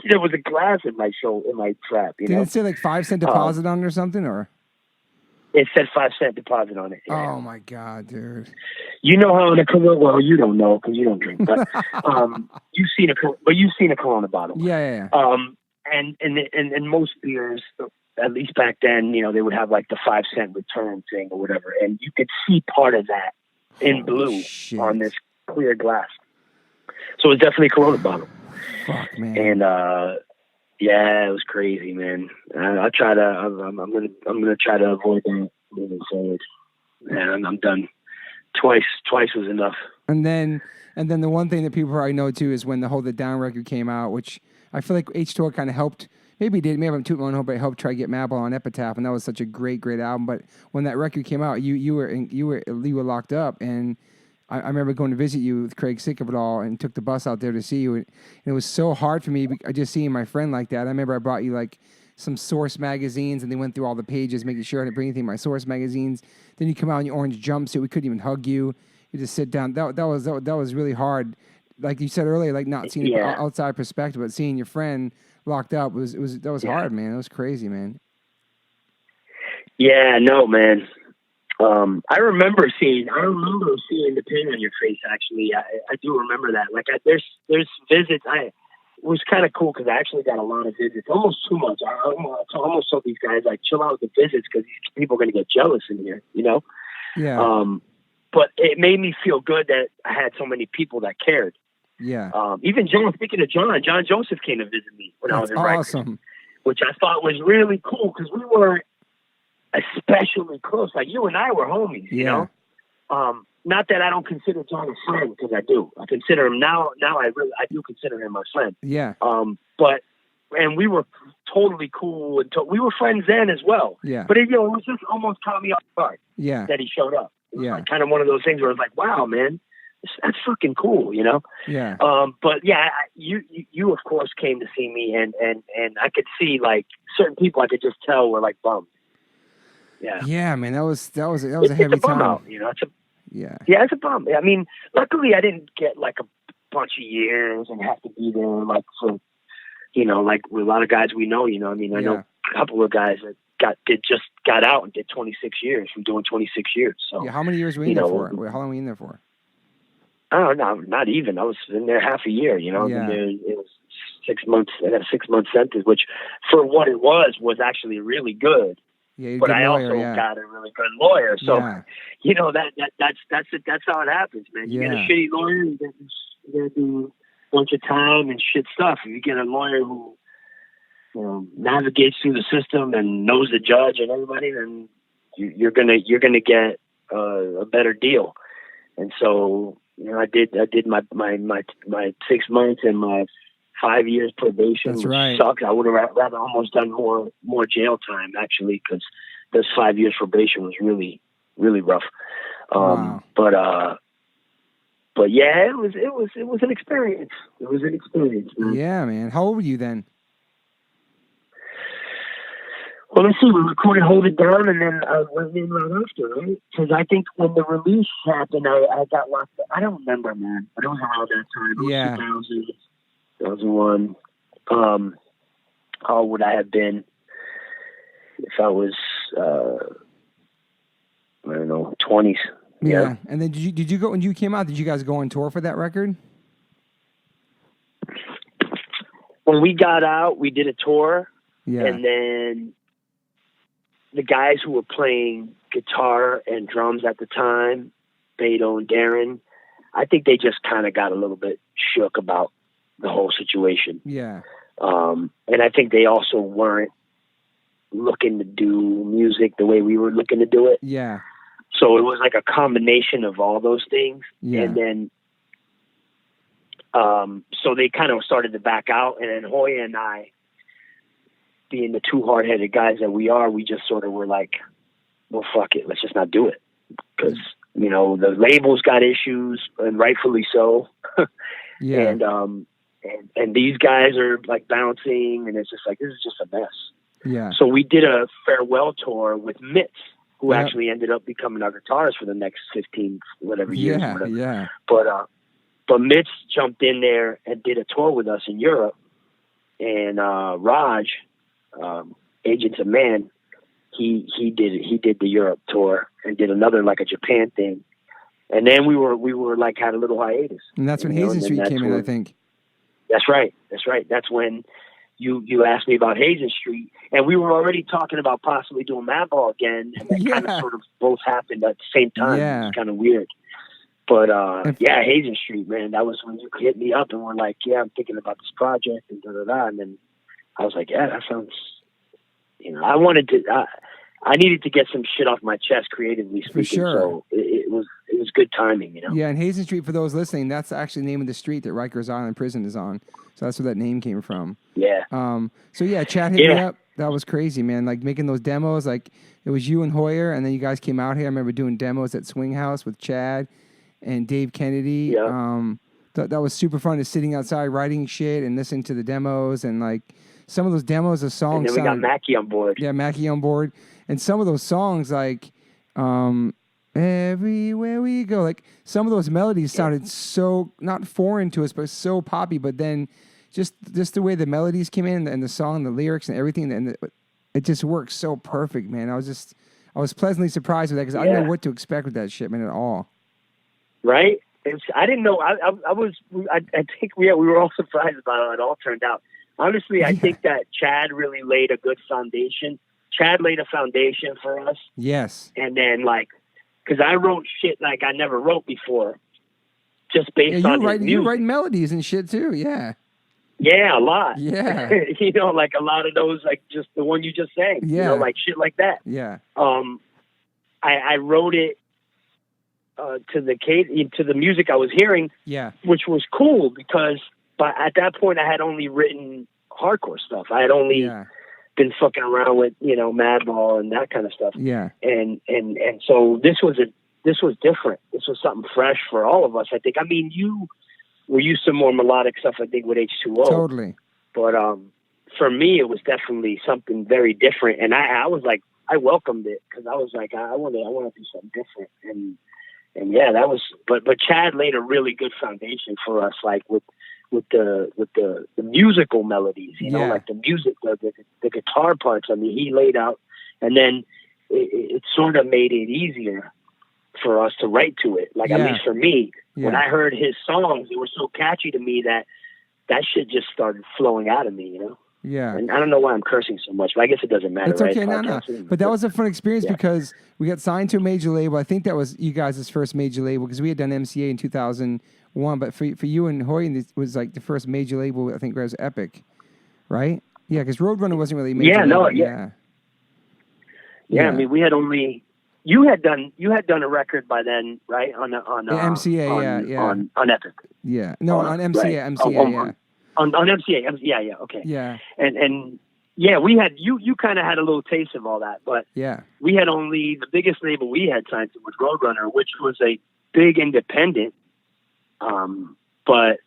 there was a glass in my trap. Did it say like 5 cent deposit on it or something, or? It said 5 cent deposit on it. Yeah. Oh my God, dude! You know how in a Corona? Well, you don't know because you don't drink, but you've seen a Corona bottle. Yeah. and most beers, at least back then, you know, they would have like the 5-cent return thing or whatever, and you could see part of that in blue on this clear glass. So it's definitely a Corona bottle. Fuck, man. And yeah, it was crazy, man. I try to. I'm gonna try to avoid that moving forward. And I'm done. Twice was enough. And then the one thing that people probably know too is when the Down record came out, which I feel like H2O kind of helped. Maybe it did. Maybe I'm tooting my own horn, but it helped try to get Madball on Epitaph, and that was such a great album. But when that record came out, you were locked up, and I remember going to visit you with Craig sick of it all, and took the bus out there to see you, and it was so hard for me just seeing my friend like that. I remember I brought you like some Source magazines, and they went through all the pages, making sure I didn't bring anything in my Source magazines. Then you come out in your orange jumpsuit. We couldn't even hug you. You just sit down. That was really hard. Like you said earlier, like not seeing the outside perspective, but seeing your friend locked up was hard, man. It was crazy, man. Yeah, no, man. I remember seeing the pain on your face. Actually, I do remember that. Like, there's visits. It was kind of cool because I actually got a lot of visits, almost too much. I almost told these guys like, chill out with the visits because these people are going to get jealous in here, you know. Yeah. But it made me feel good that I had so many people that cared. Yeah. Even John. Speaking of John Joseph came to visit me when I was in awesome. Rikers, which I thought was really cool because we were especially close. Like you and I were homies, you know. Not that I don't consider John a friend, because I do. I consider him now. I do consider him my friend. Yeah. But we were totally cool, and we were friends then as well. Yeah. But it was just almost caught me off guard. Yeah. That he showed up. It was like kind of one of those things where it's like, wow, man, that's fucking cool, you know. Yeah. But yeah, you of course came to see me, and I could see like certain people I could just tell were like bummed. Yeah. Yeah, man, that was a heavy time. Out, you know. Yeah, it's a bump. I mean, luckily I didn't get like a bunch of years and have to be there like for, you know, like with a lot of guys we know, you know. I mean, I know a couple of guys that just got out and did 26 years from doing 26 years. So how many years were you in there for? Wait, how long were you in there for? Oh no, not even. I was in there half a year. You know, yeah. It was 6 months. I got a 6-month sentence, which for what it was actually really good. Yeah, but I also got a really good lawyer. So you know that's how it happens, man. You get a shitty lawyer, you gotta do a bunch of time and shit stuff. If you get a lawyer who, you know, navigates through the system and knows the judge and everybody, then you're gonna get a better deal. And so, you know, I did my 6 months and my 5 years probation. That's which right. Sucks. I would have rather almost done more jail time actually, because this 5 years probation was really, really rough. Wow. But yeah, it was an experience. It was an experience, man. Yeah, man. How old were you then? Well, let's see. We recorded "Hold It Down," and then I went in right after, right? Because I think when the release happened, I got locked up. I don't remember, man, but it was around that time. It was 2000, 2001. How old would I have been if I was, I don't know, 20s? Yeah. And then did you go, when you came out, did you guys go on tour for that record? When we got out, we did a tour. Yeah. And then the guys who were playing guitar and drums at the time, Beto and Darren, I think they just kind of got a little bit shook about the whole situation. Yeah. And I think they also weren't looking to do music the way we were looking to do it. Yeah. So it was like a combination of all those things. Yeah. And then, so they kind of started to back out. And then Hoya and I, being the two hard-headed guys that we are, we just sort of were like, well, fuck it. Let's just not do it. Because, you know, the labels got issues, and rightfully so. Yeah. And these guys are like bouncing, and it's just like, this is just a mess. Yeah. So we did a farewell tour with Mitz, who actually ended up becoming our guitarist for the next 15 whatever years. Yeah. Whatever. Yeah. But Mitz jumped in there and did a tour with us in Europe, and Raj, Agents of Man, he did the Europe tour and did another like a Japan thing, and then we were like had a little hiatus. And that's when Hazen Street came in, I think. That's right. That's when you asked me about Hazen Street, and we were already talking about possibly doing Madball again, and that kind of sort of both happened at the same time. Yeah. It was kind of weird. But yeah, Hazen Street, man, that was when you hit me up and were like, yeah, I'm thinking about this project and da-da-da. And then I was like, yeah, that sounds, I needed to get some shit off my chest creatively speaking. For sure. So it was good timing, Yeah, and Hazen Street, for those listening, that's actually the name of the street that Rikers Island Prison is on. So that's where that name came from. Yeah. So yeah, Chad hit me up. That was crazy, man. Like making those demos, like it was you and Hoyer, and then you guys came out here. I remember doing demos at Swing House with Chad and Dave Kennedy. Yeah. That was super fun, just sitting outside writing shit and listening to the demos, and like some of those demos of songs. And then we got Mackie on board. Yeah, Mackie on board. And some of those songs, like Everywhere We Go, like some of those melodies sounded so not foreign to us, but so poppy. But then just the way the melodies came in and the song, the lyrics and everything, and it just worked so perfect, man. I was pleasantly surprised with that because I didn't know what to expect with that shit, man, at all. Right? I didn't know. I think we were all surprised about how it all turned out. Honestly, I think that Chad really laid a good foundation. Chad laid a foundation for us. Yes. And then, like, because I wrote shit like I never wrote before, just based on his music. You write melodies and shit too, yeah. Yeah, a lot. Yeah. Like a lot of those, like just the one you just sang. Yeah. Like shit like that. Yeah. I wrote it to the music I was hearing. Yeah. Which was cool because at that point I had only written hardcore stuff. I had only been fucking around with, Madball and that kind of stuff. Yeah. And so this was different. This was something fresh for all of us, I think. I mean, you were used to more melodic stuff, I think, with H2O. Totally. But for me, it was definitely something very different. And I was like, I welcomed it because I was like, I want to do something different. And yeah, that was, but Chad laid a really good foundation for us, like with the musical melodies, like the music, the guitar parts. I mean, he laid out, and then it sort of made it easier for us to write to it. Like, at least for me, when I heard his songs, they were so catchy to me that shit just started flowing out of me, Yeah. And I don't know why I'm cursing so much, but I guess it doesn't matter. It's okay, right? no. But that was a fun experience because we got signed to a major label. I think that was you guys' first major label because we had done MCA in 2001. But for you and Hoy, it was like the first major label. I think it was Epic, right? Yeah, because Roadrunner wasn't really a major label. Yeah. I mean, we had only you had done a record by then, right? On MCA, on Epic. Yeah, no, on MCA, right. MCA, On MCA, okay. Yeah. And yeah, we had you kind of had a little taste of all that, but we had only the biggest label we had signed to was Roadrunner, which was a big independent. But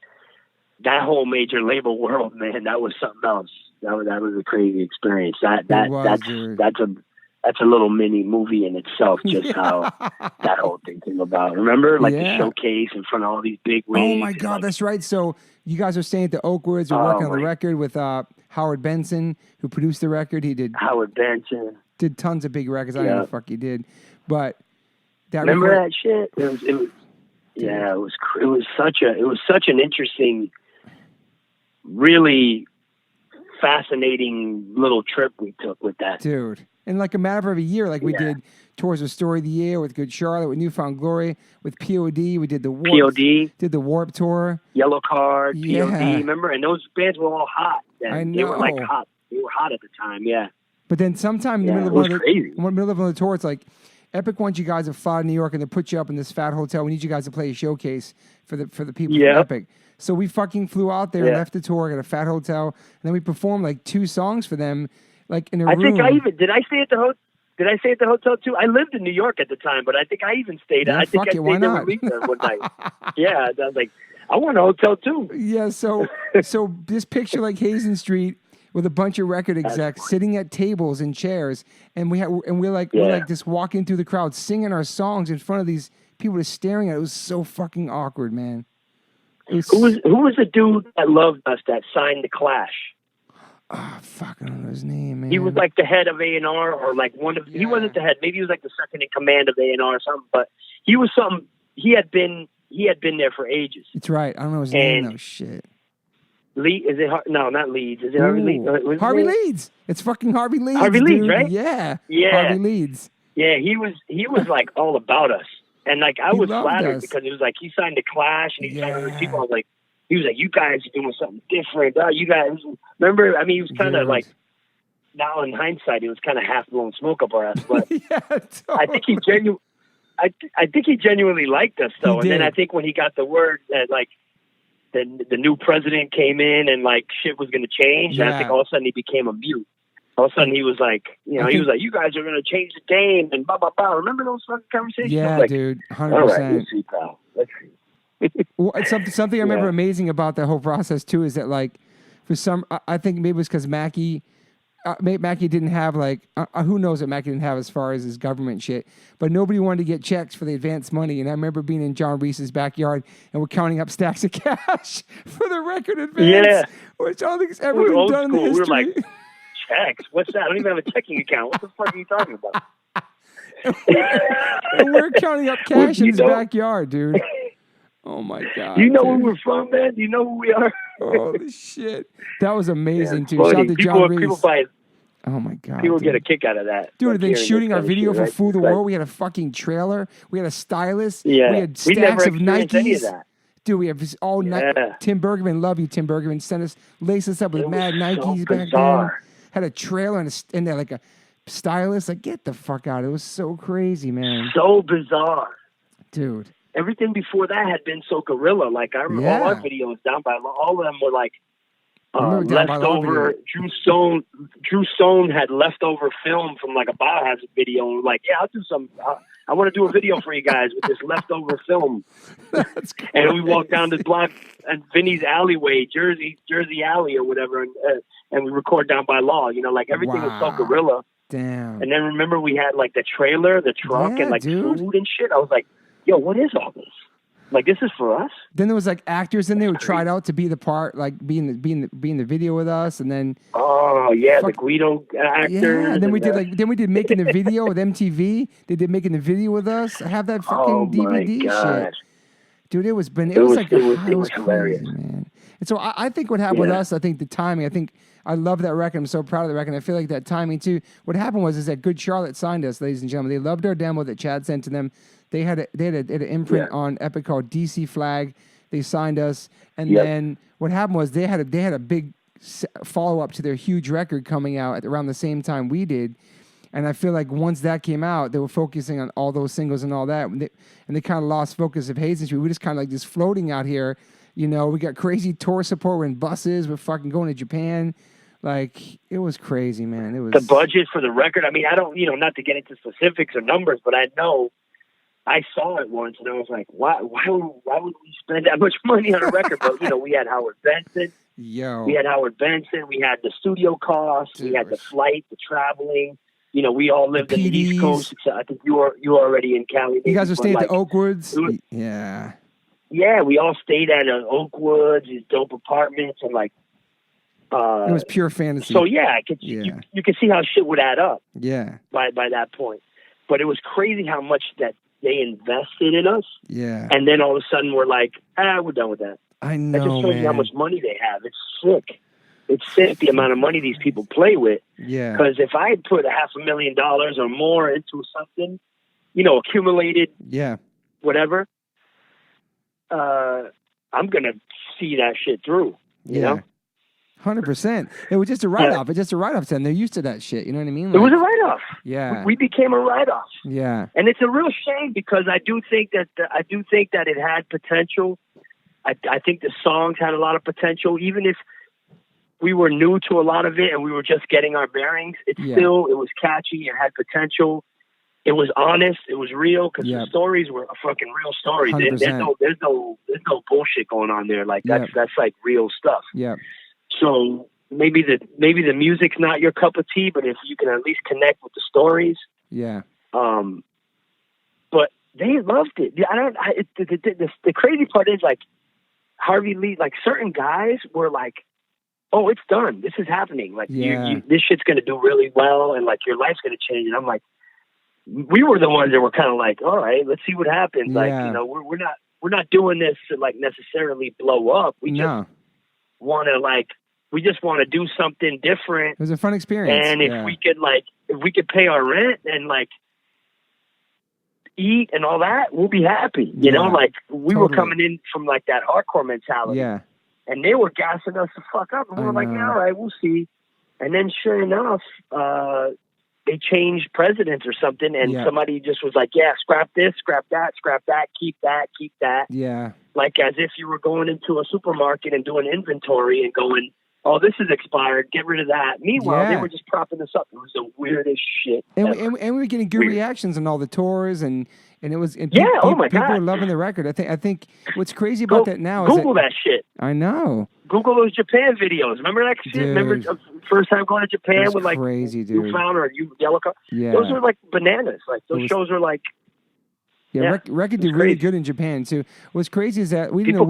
that whole major label world, man, that was something else. That was a crazy experience. That's a little mini movie in itself, just how that whole thing came about. Remember, like the showcase in front of all these big wigs. Oh my God, that's right. So you guys are staying at the Oakwoods. You're working on the record with Howard Benson, who produced the record. He did Howard Benson did tons of big records. I don't know what the fuck he did, but that shit. It was such an interesting, really fascinating little trip we took with that, dude. In like a matter of a year, like we did tours of Story of the Year with Good Charlotte, with Newfound Glory, with POD. We did the Warp Tour, Yellow Card, POD. Remember, and those bands were all hot. Then. I know. They were like hot. They were hot at the time. Yeah. But then sometime in the middle of the tour, it's like Epic wants you guys to fly to New York and they put you up in this fat hotel. We need you guys to play a showcase for the people from Epic. So we fucking flew out there and left the tour, got a fat hotel, and then we performed like 2 songs for them, like in a room. Did I stay at the hotel? Did I stay at the hotel too? I lived in New York at the time, but I think I even stayed. I think I stayed there one night. Yeah, I was like, I want a hotel too. Yeah, so this picture like Hazen Street with a bunch of record execs sitting at tables and chairs, and we're like just walking through the crowd, singing our songs in front of these people just staring at it. It was so fucking awkward, man. Who was the dude that loved us that signed the Clash? Oh, fuck, I don't know his name, man. He was like the head of A&R, or like one of. He wasn't the head. Maybe he was like the second in command of A&R or something. But he was something. He had been there for ages. It's right. I don't know his name though. Shit. Lee, is it? No, not Leeds. Is it Harvey Leeds? Harvey Leeds. It's fucking Harvey Leeds. Harvey dude. Leeds, right? Yeah. Yeah. Harvey Leeds. Yeah, he was like all about us, and like I was flattered us. because it was like he signed the Clash and he signed other people. I was like, he was like, you guys are doing something different. You guys remember? I mean, he was kind of like. Now in hindsight, he was kind of half blowing smoke up our ass, but totally. I think he genuinely liked us though. And then I think when he got the word that like the new president came in and like shit was going to change, and I think all of a sudden he became a mute. All of a sudden he was like, he was like, you guys are going to change the game and blah blah blah. Remember those fucking conversations? Yeah, like, dude, 100%. All right, let's see, pal. Let's see. Something I remember amazing about that whole process too is that like for some, I think maybe it was because Mackie didn't have like who knows what Mackie didn't have as far as his government shit, but nobody wanted to get checks for the advance money. And I remember being in John Reese's backyard and we're counting up stacks of cash for the record advance, which I don't think has ever been done in the history. We're like, checks? What's that? I don't even have a checking account. What the fuck are you talking about? And we're counting up cash in his backyard, dude. Oh my God! Do you know where we're from, man? Do you know who we are? Holy shit! That was amazing, too. Funny. Shout out to John Reese. People buy. Oh my God! People get a kick out of that. Dude, then shooting our video for Fool the World, we had a fucking trailer. We had a stylist. Yeah. We had stacks of Nikes. Any of that. Dude, we have all Tim Bergman, love you, Tim Bergman, laced us up with mad Nikes back then. Had a trailer and like a stylist. Like, get the fuck out! It was so crazy, man. So bizarre, dude. Everything before that had been so guerrilla. Like I remember all our videos down by law. All of them were like leftover. Drew Stone had leftover film from like a biohazard video, and we're like, yeah, I'll do some. I want to do a video for you guys with this leftover film. And we walked down the block and Vinny's alleyway, Jersey Alley or whatever, and we record down by law. You know, like everything was so guerrilla. Damn. And then remember we had like the trailer, the truck, and like food and shit. I was like, yo, what is all this? Like, this is for us? Then there was like actors in there who tried out to be the part, like be in the video with us, and then the Guido actors. Yeah, and then we did making the video with MTV. They did making the video with us. I have that fucking DVD shit, dude. It was hilarious, crazy, man. And so I think what happened with us, I think the timing. I love that record. I'm so proud of the record. I feel like that timing too. What happened was that Good Charlotte signed us, ladies and gentlemen. They loved our demo that Chad sent to them. They had an imprint on Epic called DC Flag. They signed us, and then what happened was they had a big follow up to their huge record coming out at around the same time we did. And I feel like once that came out, they were focusing on all those singles and all that, and they kind of lost focus of Hazen Street. We were just kind of like just floating out here. You know, we got crazy tour support. We're in buses. We're fucking going to Japan. Like, it was crazy, man. It was the budget for the record. I mean, I don't, not to get into specifics or numbers, but I know I saw it once and I was like, why would we spend that much money on a record? But, we had Howard Benson. We had Howard Benson. We had the studio costs. We had the flight, the traveling. We all lived in the East Coast. Except I think you were already in Cali. You guys were staying at the Oakwoods? Yeah. Yeah, we all stayed at Oakwoods, these dope apartments, and like, it was pure fantasy. So yeah, you could see how shit would add up. Yeah. By that point, but it was crazy how much that they invested in us. Yeah. And then all of a sudden we're like, we're done with that. I know, that just shows you how much money they have. It's sick. It's sick the amount of money these people play with. Yeah. Because if I put $500,000 or more into something, accumulated. Yeah. Whatever. I'm gonna see that shit through. You know. 100%. It was just a write-off. It's just a write-off to them. They're used to that shit. You know what I mean? Like, it was a write-off. Yeah. We became a write-off. Yeah. And it's a real shame because I do think that it had potential. I think the songs had a lot of potential, even if we were new to a lot of it and we were just getting our bearings. It was catchy. It had potential. It was honest. It was real because the stories were fucking real stories. There's no bullshit going on there. Like that's like real stuff. Yeah. So maybe the music's not your cup of tea, but if you can at least connect with the stories, but they loved it. The crazy part is like Harvey Lee, like certain guys were like, "Oh, it's done. This is happening. Like this shit's gonna do really well, and like your life's gonna change." And I'm like, we were the ones that were kind of like, "All right, let's see what happens." Like we're not doing this to like necessarily blow up. want to do something different. It was a fun experience. And if we could pay our rent and like eat and all that, we'll be happy. You know, like we were coming in from like that hardcore mentality. Yeah. And they were gassing us the fuck up. And we were like, yeah, all right, we'll see. And then sure enough, they changed presidents or something. And somebody just was like, yeah, scrap this, scrap that, keep that. Yeah. Like as if you were going into a supermarket and doing inventory and going, oh, this is expired, get rid of that. Meanwhile, they were just propping this up. It was the weirdest shit. And we were getting good reactions on all the tours, and it was oh my God, people were loving the record. I think what's crazy about that now is Google that shit. I know. Google those Japan videos. Remember that shit? Dude, remember first time going to Japan with like crazy, dude. You found or you yellow car? Yeah. Those were like bananas. Like those shows were like. Yeah, record did really good in Japan too. What's crazy is that we didn't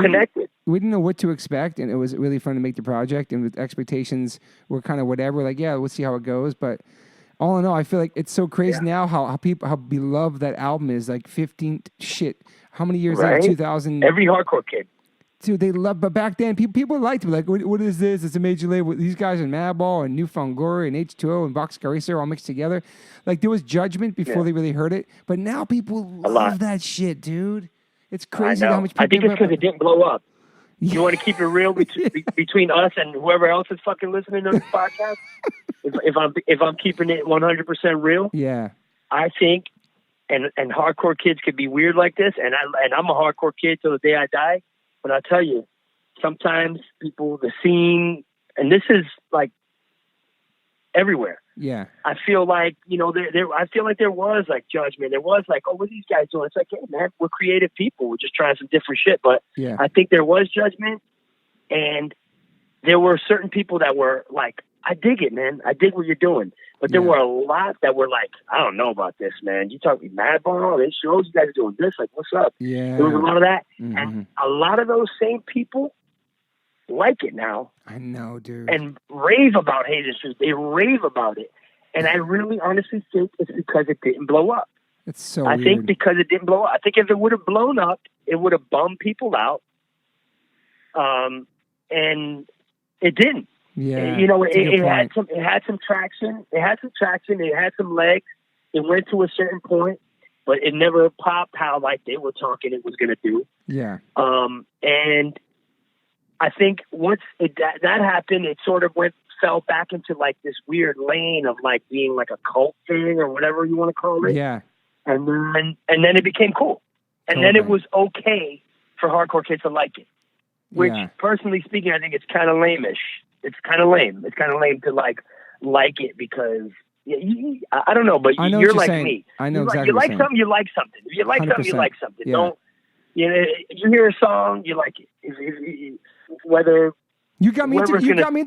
know what to expect, and it was really fun to make the project. And with expectations were kind of whatever. Like, yeah, we'll see how it goes. But all in all, I feel like it's so crazy now how beloved that album is. Like 15 shit. How many years? Right? 2000. Every hardcore kid. Dude, they love. But back then, people liked it. Like, what is this? It's a major label. These guys in Madball and Newfound Glory and H2O and Boxcar Racer all mixed together. Like, there was judgment before they really heard it. But now people love that shit, dude. It's crazy how much people. I think it's because it didn't blow up. You want to keep it real between us and whoever else is fucking listening to this podcast? If I'm keeping it 100% real, I think, and hardcore kids could be weird like this, and I'm a hardcore kid till the day I die. But I tell you, sometimes people, the scene, and this is like everywhere. Yeah. I feel like, I feel like there was like judgment. There was like, oh, what are these guys doing? It's like, hey, man, we're creative people. We're just trying some different shit. But I think there was judgment. And there were certain people that were like, I dig it, man. I dig what you're doing. But there were a lot that were like, I don't know about this, man. You talking Madball, they shows, you guys are doing this. Like, what's up? Yeah. There was a lot of that. Mm-hmm. And a lot of those same people like it now. I know, dude. And rave about Hazen Street. They rave about it. And I really honestly think it's because it didn't blow up. It's so I weird. think because it didn't blow up. I think if it would have blown up, it would have bummed people out. And it didn't. Yeah. It had some traction. It had some legs. It went to a certain point, but it never popped how like they were talking it was going to do. Yeah. And I think once that happened, it sort of fell back into like this weird lane of like being like a cult thing or whatever you want to call it. Yeah. And then it became cool. And then it was okay for hardcore kids to like it. Which, personally speaking, I think it's kind of lame-ish. It's kind of lame. It's kind of lame to like it because I don't know, but you're like saying. Me. I know exactly. You like something, you like something. If you like 100%. Something, you like something. Yeah. You hear a song, you like it. Whether you got me into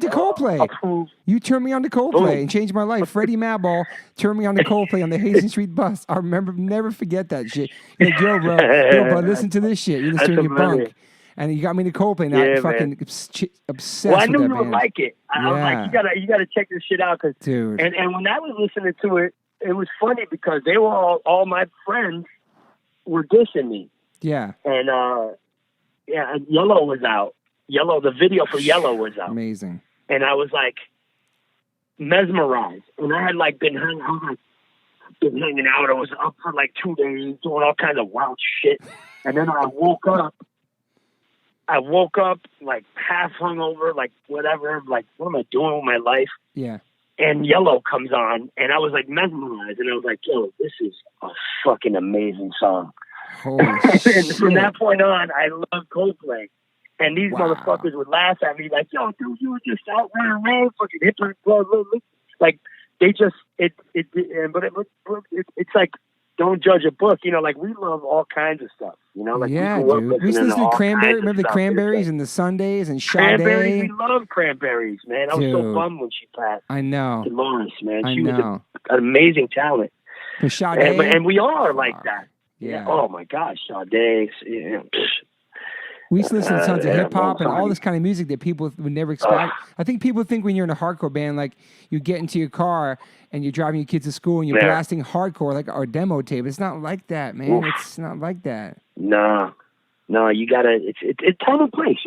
Coldplay. Approve. You turned me on to Coldplay and changed my life. Freddy Madball turned me on to Coldplay on the Hazen Street bus. I never forget that shit. You're like, yo, bro, listen to this shit. You're listening to your bunk. And you got me to Coldplay now. I'm fucking obsessed well, I knew with that you would band. Like it. I was like, you gotta check this shit out. Dude. And when I was listening to it, it was funny because they were all my friends were dissing me. Yeah. And Yellow was out. The video for Yellow was out. Amazing. And I was like mesmerized. And I had like been hanging out. I was up for like 2 days doing all kinds of wild shit. And then I woke up like half hungover, like whatever, like what am I doing with my life? Yeah. And Yellow comes on, and I was like mesmerized, and I was like, yo, this is a fucking amazing song. Holy and shit. from that point on, I love Coldplay. And these motherfuckers would laugh at me like, yo, dude, you were just out running around, fucking hip hop, like they just but it's like, don't judge a book, like we love all kinds of stuff, like dude. We listened to Cranberries. Remember the Cranberries and the Sundays and Sade? Cranberries, we love Cranberries, man. I was so bummed when she passed. I know. To Morse, man. She was an amazing talent. Sade, and we all are like that. Yeah. Oh my gosh, Sade. We used to listen to tons of hip hop and all this kind of music that people would never expect. I think people think when you're in a hardcore band, like you get into your car and you're driving your kids to school and you're blasting hardcore like our demo tape. It's not like that, man. Oof. It's not like that. No, you gotta. It's time and place,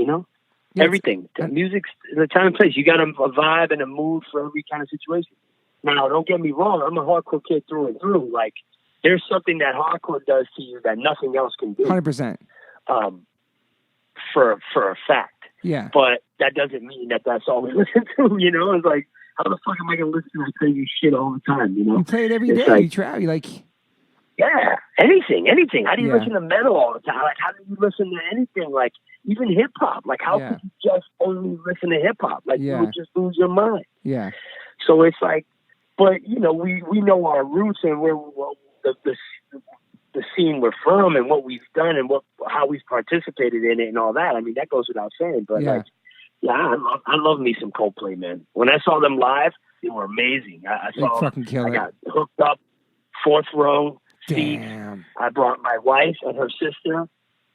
Yeah, everything. The music's the time and place. You got a vibe and a mood for every kind of situation. Now, don't get me wrong. I'm a hardcore kid through and through. Like, there's something that hardcore does to you that nothing else can do. 100%. For a fact. Yeah. But that doesn't mean that that's all we listen to, you know? It's like, how the fuck am I going to listen to that crazy shit all the time, you know? You play it every day. Like, you travel. You like... Yeah, anything. How do you listen to metal all the time? Like, how do you listen to anything? Like, even hip-hop. Like, how could you just only listen to hip-hop? Like, you would just lose your mind. Yeah. So it's like, but, you know, we know our roots and where the scene we're from and what we've done and how we've participated in it and all that. I mean, that goes without saying. But I love me some Coldplay, man. When I saw them live, they were amazing. I got hooked up, fourth row seats. Damn. I brought my wife and her sister,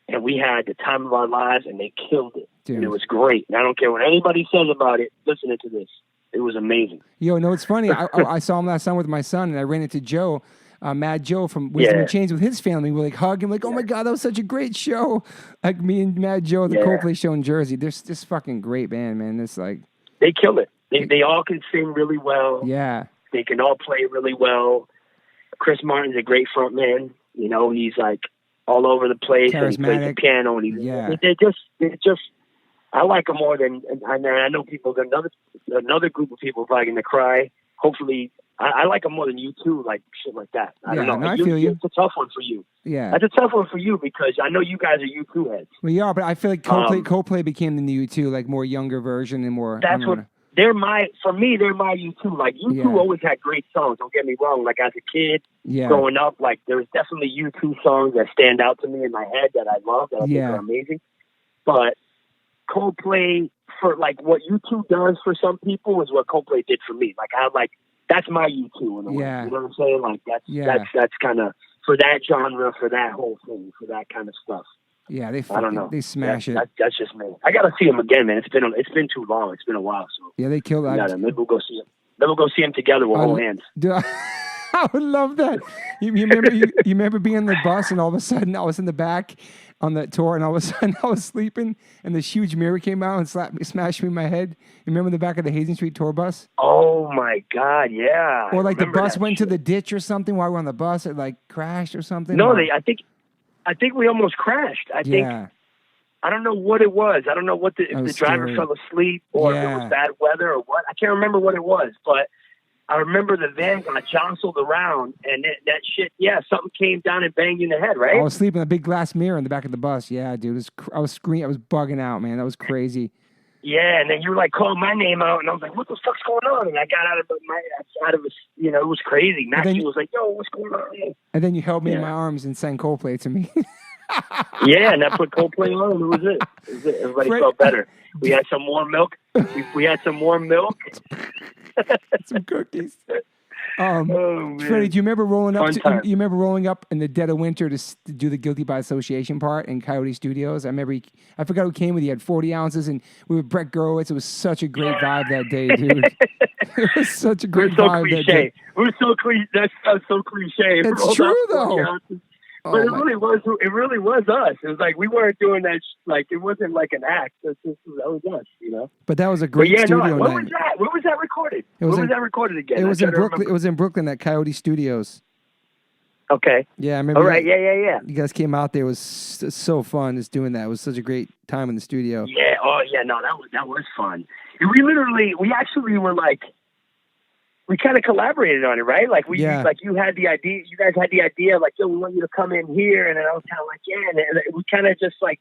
and we had the time of our lives, and they killed it. Dude. And it was great. And I don't care what anybody says about it. Listening to this, it was amazing. Yo, no, it's funny. I saw him last time with my son, and I ran into Joe. Mad Joe from Wisdom and Change with his family. We like hug him, like, oh my God, that was such a great show. Like me and Mad Joe at the Coldplay show in Jersey. They're just fucking great band, man. It's like they kill it. They all can sing really well. Yeah. They can all play really well. Chris Martin's a great front man. You know, he's like all over the place. And he plays the piano and they're just I like them more than I know people another group of people are probably gonna cry. Hopefully I like them more than you two, like shit like that. I don't know. No, I feel you. It's a tough one for you. Yeah. That's a tough one for you because I know you guys are U2 heads. We are, but I feel like Coldplay became the new U2, like more younger version and more. They're my U2. Like U2 always had great songs. Don't get me wrong. Like as a kid, growing up, like there's definitely U2 songs that stand out to me in my head that I love that I think are amazing. But Coldplay, for like what U2 does for some people is what Coldplay did for me. Like that's my U2 in a way. You know what I'm saying? Like that's kind of for that genre, for that whole thing, for that kind of stuff. Yeah, I don't know. They smash it. That's just me. I gotta see him again, man. It's been too long. It's been a while. So yeah, they killed that. Maybe we'll go see him. Maybe we'll go see him together. We'll hold hands. I would love that. You remember being in the bus and all of a sudden I was in the back on that tour and all of a sudden I was sleeping and this huge mirror came out and smashed me in my head. You remember the back of the Hazen Street tour bus? Oh my God, yeah. Or like the bus went to the ditch or something while we were on the bus. It like crashed or something. No, I think we almost crashed. I don't know what it was. I don't know if the driver fell asleep or if it was bad weather or what. I can't remember what it was, but I remember the van got jostled around and that shit, something came down and banged you in the head, right? I was sleeping in a big glass mirror in the back of the bus. Yeah, dude. I was screaming. I was bugging out, man. That was crazy. Yeah, and then you were like calling my name out, and I was like, "What the fuck's going on?" And I got out of it was crazy. Matthew was like, "Yo, what's going on?" And then you held me in my arms and sang Coldplay to me. Yeah, and I put Coldplay on, and it was it. Everybody felt better. We had some more milk. We had some more milk. Some cookies. Freddie, do you remember rolling up? You remember rolling up in the dead of winter to do the Guilty by Association part in Coyote Studios? I remember. I forgot who came with you. He had 40 ounces, and we were Brett Gurewitz. It was such a great vibe that day, dude. It was such a great vibe that day. We're so cliche. That sounds so cliche. It's true though. But it really was. It really was us. It was like we weren't doing that. Like it wasn't like an act. That was us, you know. But that was a great studio night. Where was that recorded? Where was that recorded again? It was in Brooklyn. It was in Brooklyn at Coyote Studios. Okay. Yeah, I remember. All right. Yeah. You guys came out there. It was so fun just doing that. It was such a great time in the studio. Yeah. Oh yeah. No, that was fun. And we actually were like. We kind of collaborated on it, right? Like like you had the idea, you guys had the idea, like, yo, we want you to come in here, and then I was kind of like, yeah, and we kind of just like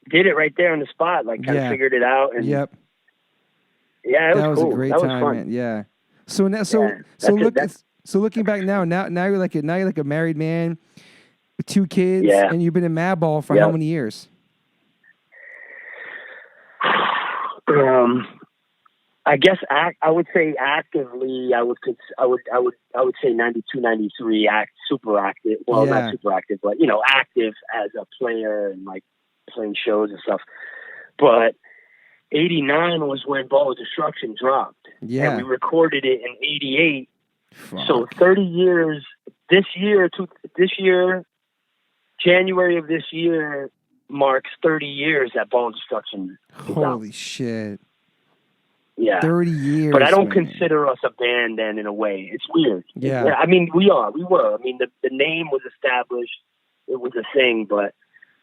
did it right there on the spot, like kind of figured it out, and yeah, it was cool. A great time, man. Yeah. So now, so looking back now you're like a married man with 2 kids, and you've been in Madball for how many years? I guess I would say actively. I would say 92, 93. Super active. Well, not super active, but active as a player and like playing shows and stuff. But 89 was when Ball of Destruction dropped. Yeah, and we recorded it in 88. Fuck. So 30 years. This year, January of this year marks 30 years that Ball and Destruction is out. Holy shit. Yeah. 30 years. But I don't man. consider us a band then in a way. It's weird. Yeah. I mean, we were. I mean, the name was established. It was a thing, but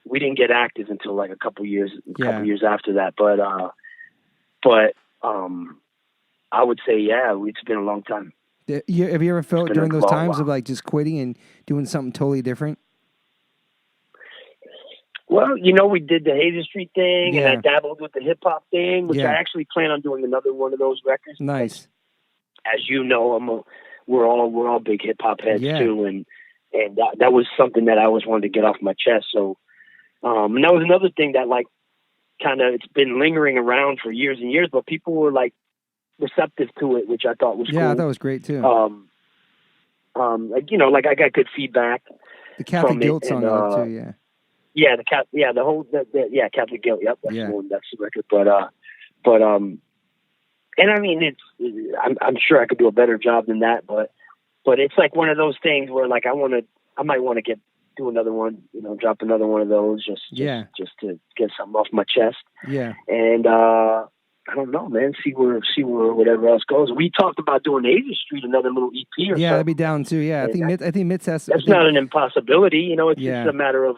we didn't get active until like a couple years after that. But I would say, yeah, it's been a long time. Have you ever felt during those times of like just quitting and doing something totally different? Well, we did the Hazen Street thing, and I dabbled with the hip hop thing, which I actually plan on doing another one of those records. Nice. As you know, we're all big hip hop heads too, and that was something that I always wanted to get off my chest. So, and that was another thing that like kind of it's been lingering around for years and years, but people were like receptive to it, which I thought was cool. Yeah, I thought it was great too. Like I got good feedback. The Catholic Guilt song too, yeah. Yeah, Catholic Guilt. Yep, that's the one. That's the record. And I mean, I'm sure I could do a better job than that, but it's like one of those things where like I might want to do another one, drop another one of those just to get something off my chest. Yeah. And I don't know, man. See where whatever else goes. We talked about doing Asia Street, another little EP or yeah, that'd be down too. Yeah, I think Mitz has. That's not an impossibility. It's just a matter of.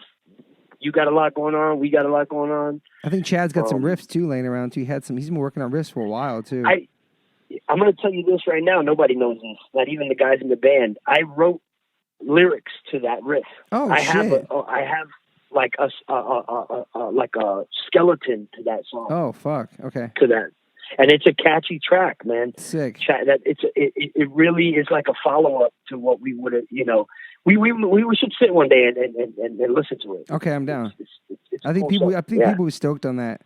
You got a lot going on. We got a lot going on. I think Chad's got some riffs too laying around too. He's been working on riffs for a while too. I'm going to tell you this right now. Nobody knows this. Not even the guys in the band. I wrote lyrics to that riff. Oh, shit. I have like a skeleton to that song. Oh, fuck. Okay. To that, and it's a catchy track, man. Sick. It really is like a follow up to what we would have. We should sit one day and listen to it. Okay, I'm down. It's I think cool people. stuff. I think people were stoked on that.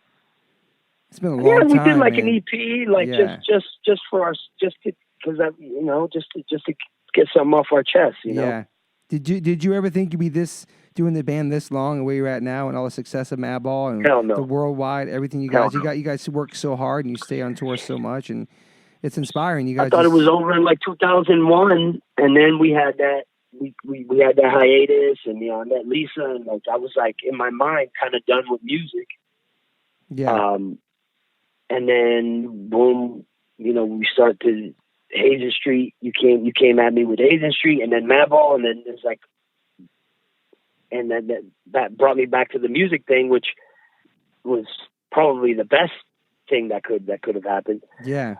It's been a long time. Yeah, we did like man. an EP, like just for us, just to get something off our chest. Yeah. Did you ever think you'd be doing the band this long and where you're at now and all the success of Madball and the worldwide everything you guys you guys work so hard and you stay on tour so much and it's inspiring. You guys. I thought it was over in like 2001, and then we had that. We had that hiatus, and I met Lisa, and like I was like in my mind kind of done with music. Yeah. And then boom, we start to Hazen Street. You came at me with Hazen Street, and then Madball, and then it's like, and then that brought me back to the music thing, which was probably the best thing that could have happened. Yeah.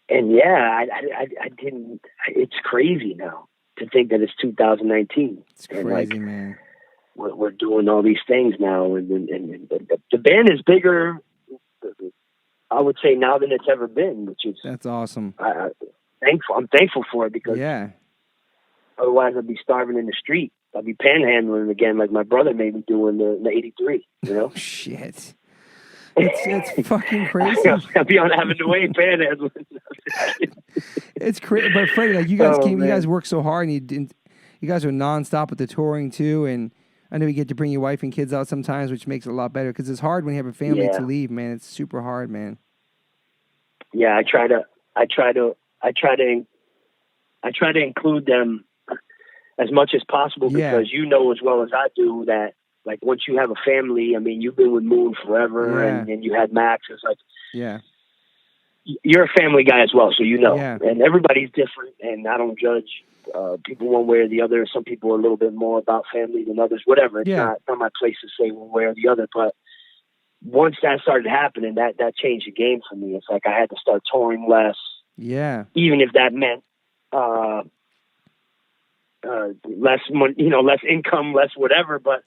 And yeah, I didn't. It's crazy now to think that it's 2019. It's crazy, and like, man. We're doing all these things now, and the band is bigger, I would say, now than it's ever been, which is that's awesome. I'm thankful for it because otherwise I'd be starving in the street. I'd be panhandling again, like my brother made me do in the '83. Shit. It's fucking crazy. I'll be on having to wait panhandling. It's crazy, but Freddie, like you guys you guys work so hard, and you guys are nonstop with the touring too, and I know you get to bring your wife and kids out sometimes, which makes it a lot better because it's hard when you have a family to leave, man. It's super hard, man. Yeah, I try to include them as much as possible because you know as well as I do that like once you have a family, I mean, you've been with Moon forever, and you had Max. It's like, you're a family guy as well, so and everybody's different, and I don't judge people one way or the other. Some people are a little bit more about family than others. Whatever, it's not my place to say one way or the other. But once that started happening, that changed the game for me. It's like I had to start touring less. Yeah, even if that meant less money, less income, less whatever, but.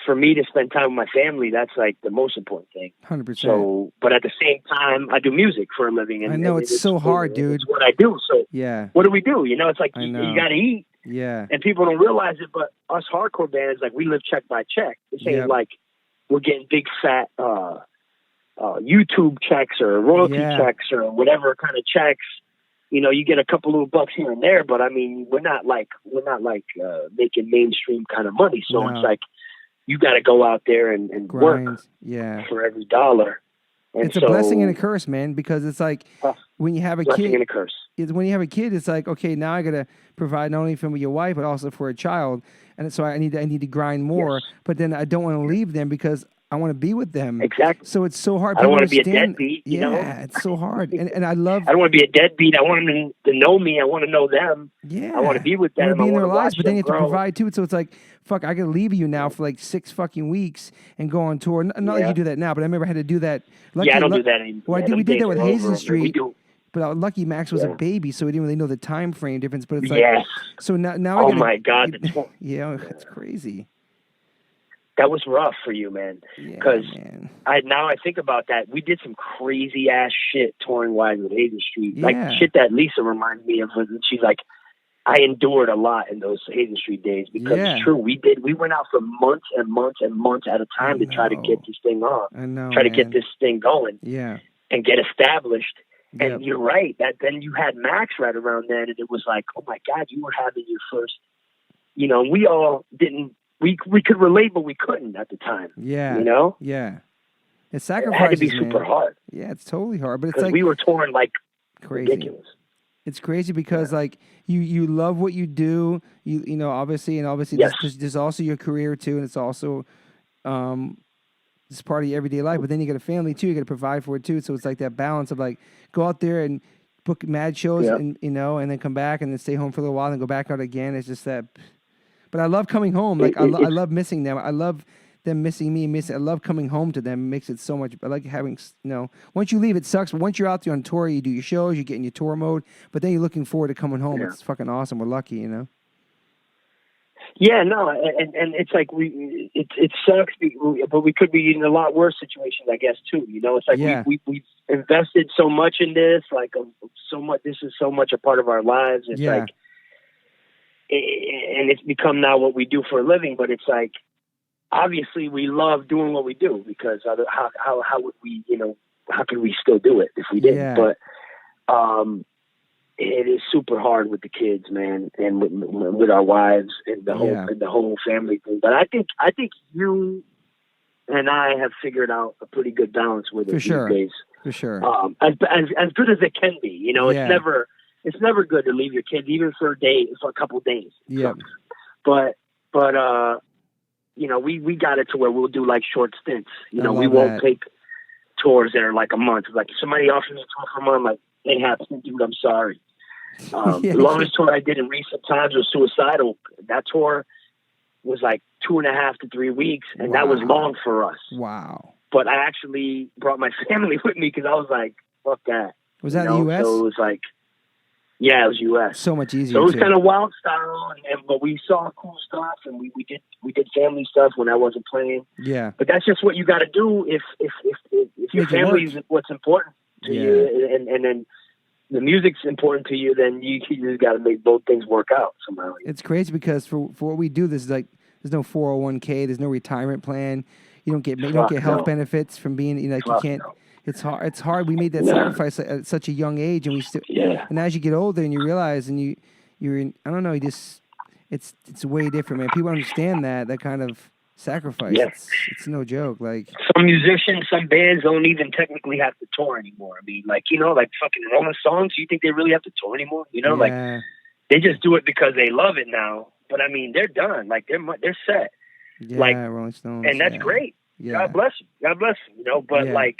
For me to spend time with my family, that's like the most important thing. 100%. So, but at the same time, I do music for a living. And, I know it's so hard, dude. It's what I do. So, what do we do? It's like you got to eat. Yeah. And people don't realize it, but us hardcore bands, like we live check by check. This ain't like we're getting big fat YouTube checks or royalty checks or whatever kind of checks. You get a couple little bucks here and there, but I mean, we're not like making mainstream kind of money. So it's like you got to go out there and work for every dollar. And it's a blessing and a curse, man, because it's like when you have a kid, and a curse. when you have a kid, it's like, okay, now I got to provide not only for your wife, but also for a child. And so I need to grind more, Yes. but then I don't want to leave them because I want to be with them. Exactly. So it's so hard. I don't People want to be a understand. deadbeat, you Yeah, know? it's so hard. And I love. I don't want to be a deadbeat. I want them to know me. I want to know them. Yeah. I want to be with You them. want to be I in want their to lives, watch but then them you have to grow. provide too. So it's like, fuck, I got to leave you now for like 6 fucking weeks and go on tour. Not that you do that now, but I remember I had to do that. I don't do that anymore. Well, we did that with Hazen Street. We do. But Lucky Max was a baby, so we didn't really know the time frame difference. But it's like, Yes. so now Oh I gotta, my God. yeah, it's crazy. That was rough for you, man. Because now I think about that. We did some crazy ass shit touring wise with Hazen Street. Yeah. Like shit that Lisa reminded me of. She's like, I endured a lot in those Hazen Street days because it's true. We went out for months and months and months at a time to try to get this thing on. I know. Try to get this thing going. Yeah. And get established. Yep. And you're right. That then you had Max right around then, and it was like, oh my God, you were having your first. You know, we all didn't. We could relate, but we couldn't at the time. Yeah. You know. Yeah. It's sacrifices. It had to be super hard. Yeah, it's totally hard, but it's like we were touring like crazy. Ridiculous. It's crazy because like you love what you do. You know obviously there's also your career too, and it's also it's part of your everyday life. But then you got a family too. You got to provide for it too. So it's like that balance of like go out there and book mad shows and and then come back and then stay home for a little while and go back out again. It's just that. But I love coming home. Like I love missing them. I love them missing me. I love coming home to them. It makes it so much. I like having once you leave, it sucks. But once you're out there on tour, you do your shows, you get in your tour mode. But then you're looking forward to coming home. Yeah. It's fucking awesome. We're lucky, you know. Yeah, no, and it's like it sucks, but we could be in a lot worse situations, I guess, too. You know, it's like we've invested so much in this, like so much. This is so much a part of our lives. It's like, and it's become now what we do for a living. But it's like, obviously, we love doing what we do because how would we, how could we still do it if we didn't? Yeah. But it is super hard with the kids, man, and with our wives and the whole family thing. But I think you and I have figured out a pretty good balance with it these days. For sure. As good as it can be. You know, it's never good to leave your kids even for a couple of days. Yeah. But we got it to where we'll do like short stints. We won't take tours that are like a month. Like if somebody offers me a tour for a month, I'm like, it happens, dude. I'm sorry. The longest tour I did in recent times was Suicidal. That tour was like 2.5 to 3 weeks, and that was long for us. Wow. But I actually brought my family with me because I was like, fuck that. Was that the U.S.? So it was like, yeah, it was U.S. So much easier. So it was kind of wild style, but we saw cool stuff, and we did family stuff when I wasn't playing. Yeah. But that's just what you got to do if your family is what's important to you, and then the music's important to you, then you just got to make both things work out somehow. It's crazy because for what we do, there's no 401k, there's no retirement plan. You don't get health benefits from being you can't. No. It's hard. It's hard. We made that sacrifice at such a young age, and we still. Yeah. And as you get older, and you realize, and you're in. I don't know. It's way different, man. People understand that kind of sacrifice. Yeah. It's no joke. Like some musicians, some bands don't even technically have to tour anymore. I mean, like fucking Rolling Stones. You think they really have to tour anymore? Like they just do it because they love it now. But I mean, they're done. Like they're set. Yeah, Rolling Stones, and that's great. Yeah. God bless you. God bless you. But like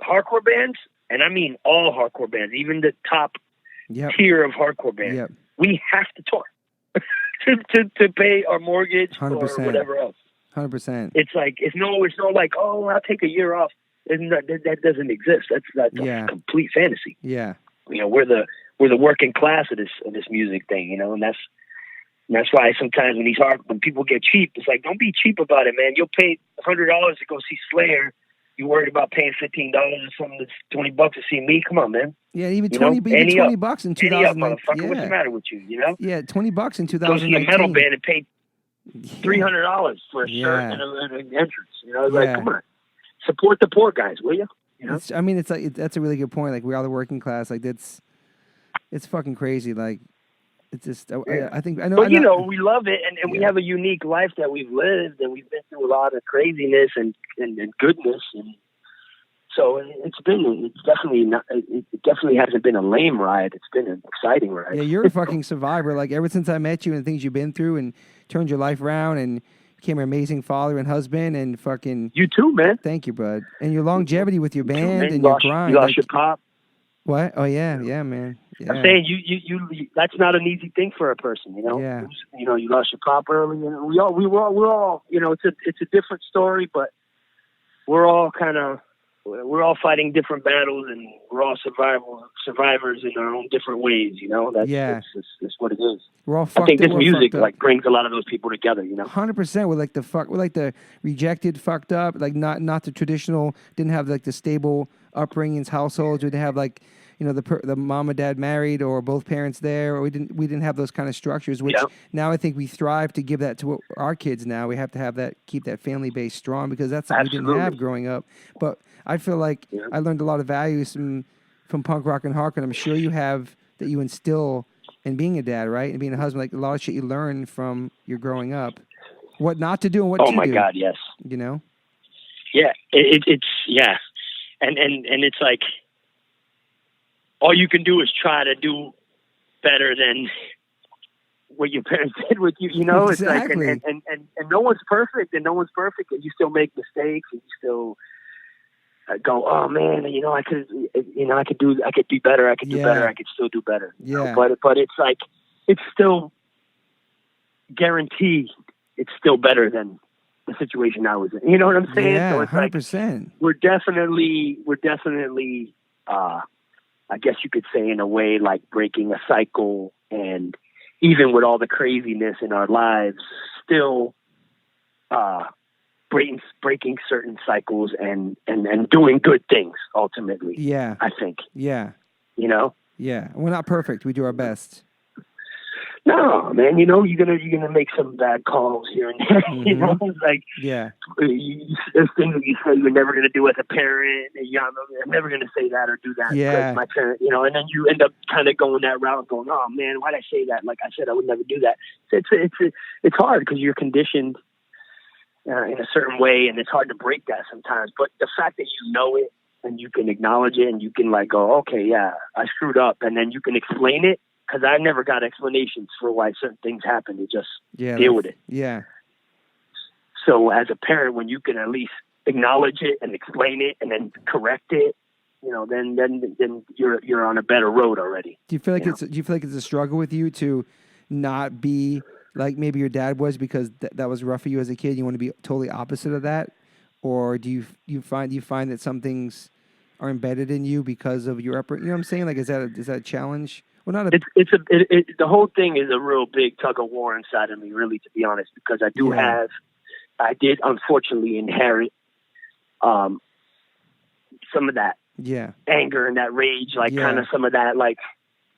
hardcore bands, and I mean all hardcore bands, even the top tier of hardcore bands, we have to tour to pay our mortgage 100%. Or whatever else. 100%. It's like it's no like, oh, I'll take a year off. That doesn't exist. That's a complete fantasy. Yeah. We're the working class of this music thing. And that's why sometimes when people get cheap, it's like, don't be cheap about it, man. You'll pay $100 to go see Slayer. You worried about paying $15 or something that's $20 to see me? Come on, man. Yeah, even $20 bucks in 2000. Motherfucker, what's the matter with you? Yeah, $20 in 2019. Go see a metal band and pay $300 for a shirt and an entrance. Like, come on, support the poor guys, will you? That's a really good point. Like, we are the working class. Like, it's fucking crazy. Like, it's just I think I know. But we love it, and we have a unique life that we've lived, and we've been through a lot of craziness and goodness, So it's definitely not, it definitely hasn't been a lame ride. It's been an exciting ride. Yeah, you're a fucking survivor. Like, ever since I met you and the things you've been through and turned your life around and became an amazing father and husband and fucking... You too, man. Thank you, bud. And your longevity with your band too, and your grind. You lost your pop. What? Oh, yeah, man. Yeah. I'm saying you that's not an easy thing for a person, you know? Yeah. You know, you lost your pop early. You know, we're all, you know, it's a different story, but we're all fighting different battles, and we're all survivors in our own different ways, you know? That's what it is. We're all I think this music like brings a lot of those people together, you know? 100%. We're like the rejected, fucked up, like not the traditional, didn't have like the stable upbringings, households. We didn't have like, you know, the mom and dad married or both parents there, or we didn't have those kind of structures, which now I think we thrive to give that to our kids now. We have to have that, keep that family base strong, because that's something we didn't have growing up. But I feel like I learned a lot of values from punk rock and hardcore, and I'm sure you have, that you instill in being a dad, right? And being a husband, like a lot of shit you learn from your growing up. What not to do and what to do. Oh my God, yes. You know? Yeah. It's yeah. And it's like, all you can do is try to do better than what your parents did with you. You know, Exactly. It's like, and no one's perfect, and you still make mistakes, and you still go, oh man, you know, I could be better. I could do better. I could still do better. Yeah. But it's like, it's still guaranteed. It's still better than the situation I was in. You know what I'm saying? Yeah, so it's 100%. like, we're definitely, I guess you could say, in a way, like breaking a cycle, and even with all the craziness in our lives, still breaking certain cycles and doing good things ultimately. Yeah. I think. Yeah. You know? Yeah. We're not perfect. We do our best. No, man, you know, you're gonna make some bad calls here and there. You know, it's like, there's things that you say you're never gonna do as a parent. And, I'm never gonna say that or do that because my parent, you know, and then you end up kind of going that route, going, oh man, why'd I say that? Like I said, I would never do that. It's hard because you're conditioned in a certain way, and it's hard to break that sometimes. But the fact that you know it and you can acknowledge it, and you can like go, okay, yeah, I screwed up, and then you can explain it. Because I never got explanations for why certain things happen. To just deal with it. Yeah. So as a parent, when you can at least acknowledge it and explain it and then correct it, you know, then you're on a better road already. Do you feel like do you feel like it's a struggle with you to not be like maybe your dad was, because that was rough for you as a kid? You want to be totally opposite of that, or do you find that some things are embedded in you because of your upbringing? You know what I'm saying? Like, is that a challenge? Well, not a... the whole thing is a real big tug of war inside of me, really, to be honest, because I did unfortunately inherit some of that anger and that rage, like kind of some of that, like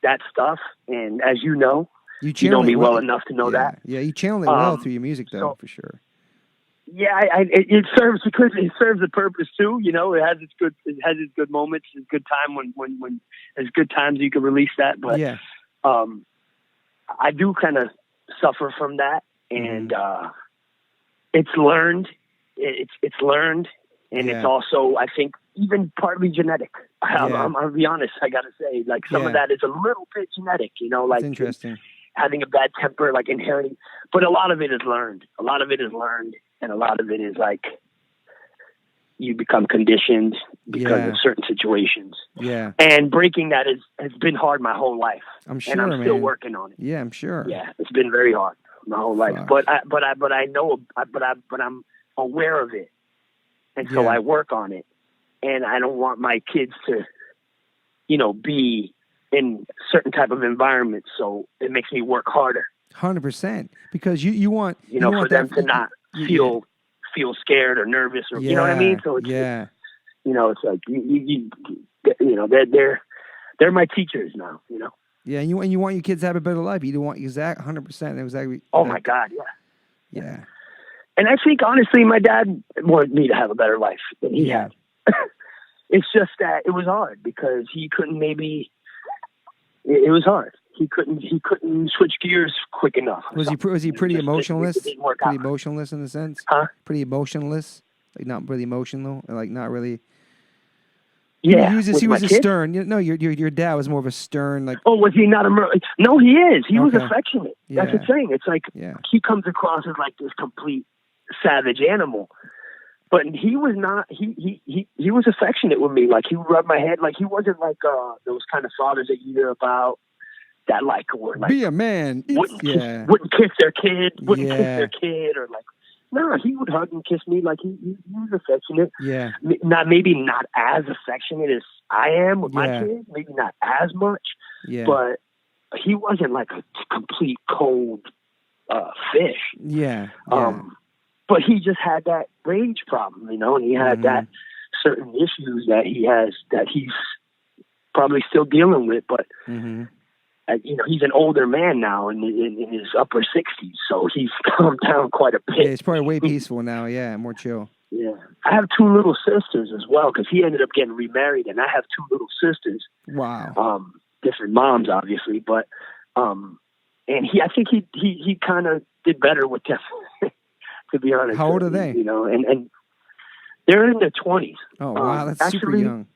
that stuff. And as you know me well enough to know that. Yeah, you channel it well through your music, though, for sure. Yeah, it serves a purpose too. You know, it has its good moments, it's good time when there's good times you can release that. But I do kind of suffer from that, and it's learned. It's learned, and it's also, I think, even partly genetic. I'll be honest. I gotta say, like some of that is a little bit genetic. You know, like it's interesting. Having a bad temper, like inheriting, but a lot of it is learned. And a lot of it is like you become conditioned because of certain situations. Yeah. And breaking that has been hard my whole life. I'm sure, and I'm still working on it. Yeah, I'm sure. Yeah, it's been very hard my whole life. But I'm aware of it, and so I work on it. And I don't want my kids to, you know, be in certain type of environment. So it makes me work harder. 100%, because you want for them to not feel scared or nervous, or you know what I mean. So it's you know, it's like you know, they're my teachers now. You know. Yeah, and you want your kids to have a better life. You don't want 100%. Exactly. Oh my God, yeah. And I think honestly, my dad wanted me to have a better life than he had. It's just that it was hard because he couldn't. Maybe it was hard. He couldn't switch gears quick enough. Was he pretty emotionless? Pretty emotionless in the sense? Huh? Pretty emotionless? Like not really emotional? Like not really... Yeah, he was with my a kid? stern. No, your dad was more of a stern, like. Oh, was he not a No, he is. He was Okay. affectionate. Yeah. That's the thing. It's like Yeah. he comes across as like this complete savage animal. But he was not. He was affectionate with me. Like he would rub my head. Like he wasn't like those kind of fathers that you hear about that like were like Be a man. wouldn't Yeah. kiss their kid, wouldn't kiss Yeah. their kid, or like no, he would hug and kiss me. Like he was affectionate. Yeah. Maybe not as affectionate as I am with my Yeah. kids. Maybe not as much. Yeah. But he wasn't like a complete cold fish. Yeah. Yeah. But he just had that rage problem, you know, and he had that certain issues that he has that he's probably still dealing with. But you know, he's an older man now in his upper 60s, so he's calmed down quite a bit. Yeah, it's probably way peaceful now. Yeah, more chill. Yeah, I have two little sisters as well because he ended up getting remarried, and I have two little sisters. Wow. Different moms, obviously, but and I think he kind of did better with them. To be honest. How old are they? You know, and they're in their 20s. Oh wow, that's actually, super young.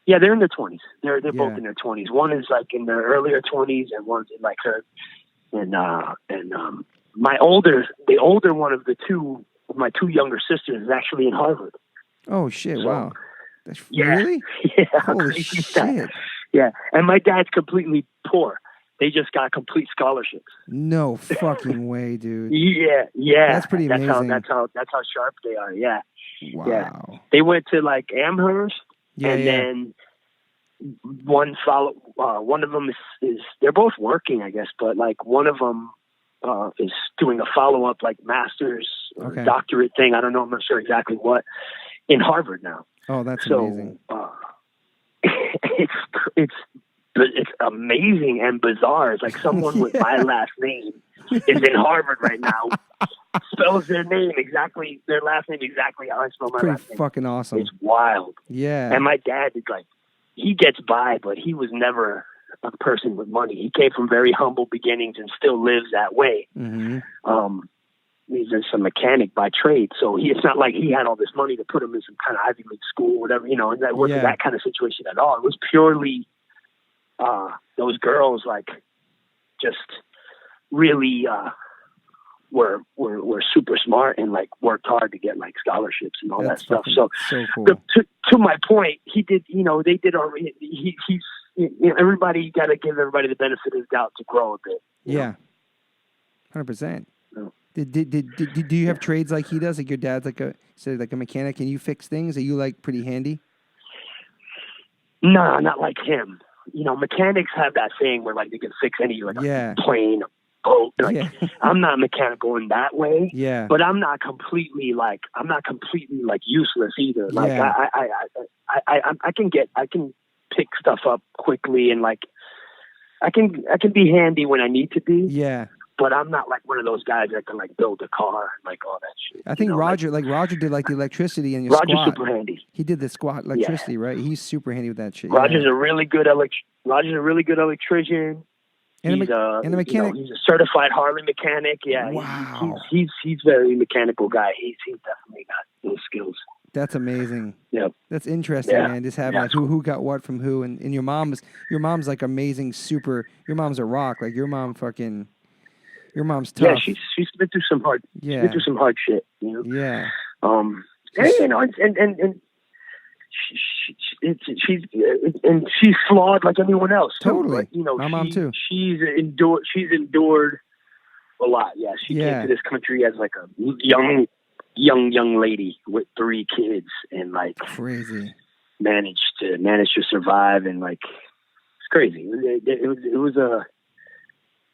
Yeah, they're in their 20s. They're Yeah. both in their 20s. One is like in their earlier 20s, and one's in like her. And the older one of the two, my two younger sisters, is actually in Harvard. Oh shit! So, wow. That's yeah, really. yeah. Holy shit! Yeah, and my dad's completely poor. They just got complete scholarships. No fucking way, dude. Yeah. That's pretty amazing. That's how sharp they are. Yeah. Wow. Yeah. They went to like Amherst, and then one of them is they're both working, I guess, but like one of them is doing a follow-up like master's or doctorate thing. I don't know. I'm not sure exactly what in Harvard now. Oh, that's amazing. It's amazing and bizarre. It's like someone with my last name is in Harvard right now. Spells their name exactly, their last name exactly how I spell my last name. Pretty fucking awesome. It's wild. Yeah. And my dad is like, he gets by, but he was never a person with money. He came from very humble beginnings and still lives that way. He's just a mechanic by trade, so it's not like he had all this money to put him in some kind of Ivy League school or whatever. You know, and that wasn't that kind of situation at all. It was purely those girls like just really were super smart and like worked hard to get like scholarships and all that stuff. So cool. To my point, he did. You know, they did already. He's everybody got to give everybody the benefit of the doubt to grow a bit. Yeah, 100%. Do you have trades like he does? Like your dad's like a mechanic, and you fix things? Are you like pretty handy? Nah, not like him. You know, mechanics have that thing where like they can fix any like plane, boat. Like I'm not mechanical in that way. Yeah. But I'm not completely like useless either. Like I can pick stuff up quickly and like I can be handy when I need to be. Yeah. But I'm not like one of those guys that can like build a car and like all that shit. I think Roger did like the electricity in your Roger's squat. super handy. He did the squat electricity, right? He's super handy with that shit. Roger's a really good electrician. And the mechanic. He's a certified Harley mechanic. Yeah. Wow. He's very mechanical guy. He's definitely got those skills. That's amazing. Yep. That's interesting, man. Just having like who got what from who, and your mom's like amazing. Your mom's a rock. Like your mom's tough. Yeah, she's been through some hard. She's been through some hard shit. You know. Yeah. And she's flawed like anyone else. Totally. But, you know, my mom too. She's endured a lot. Yeah, she came to this country as like a young lady with 3 kids and like crazy managed to survive and like it's crazy.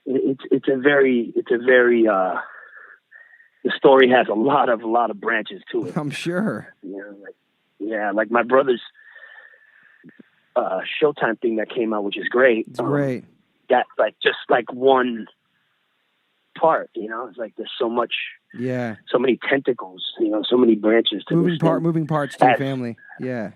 It's a very the story has a lot of branches to it. I'm sure. You know, like my brother's Showtime thing that came out, which is great. It's great. That like just like one part, you know, it's like there's so much. Yeah. So many tentacles, you know, so many branches to moving parts to your family. Yeah.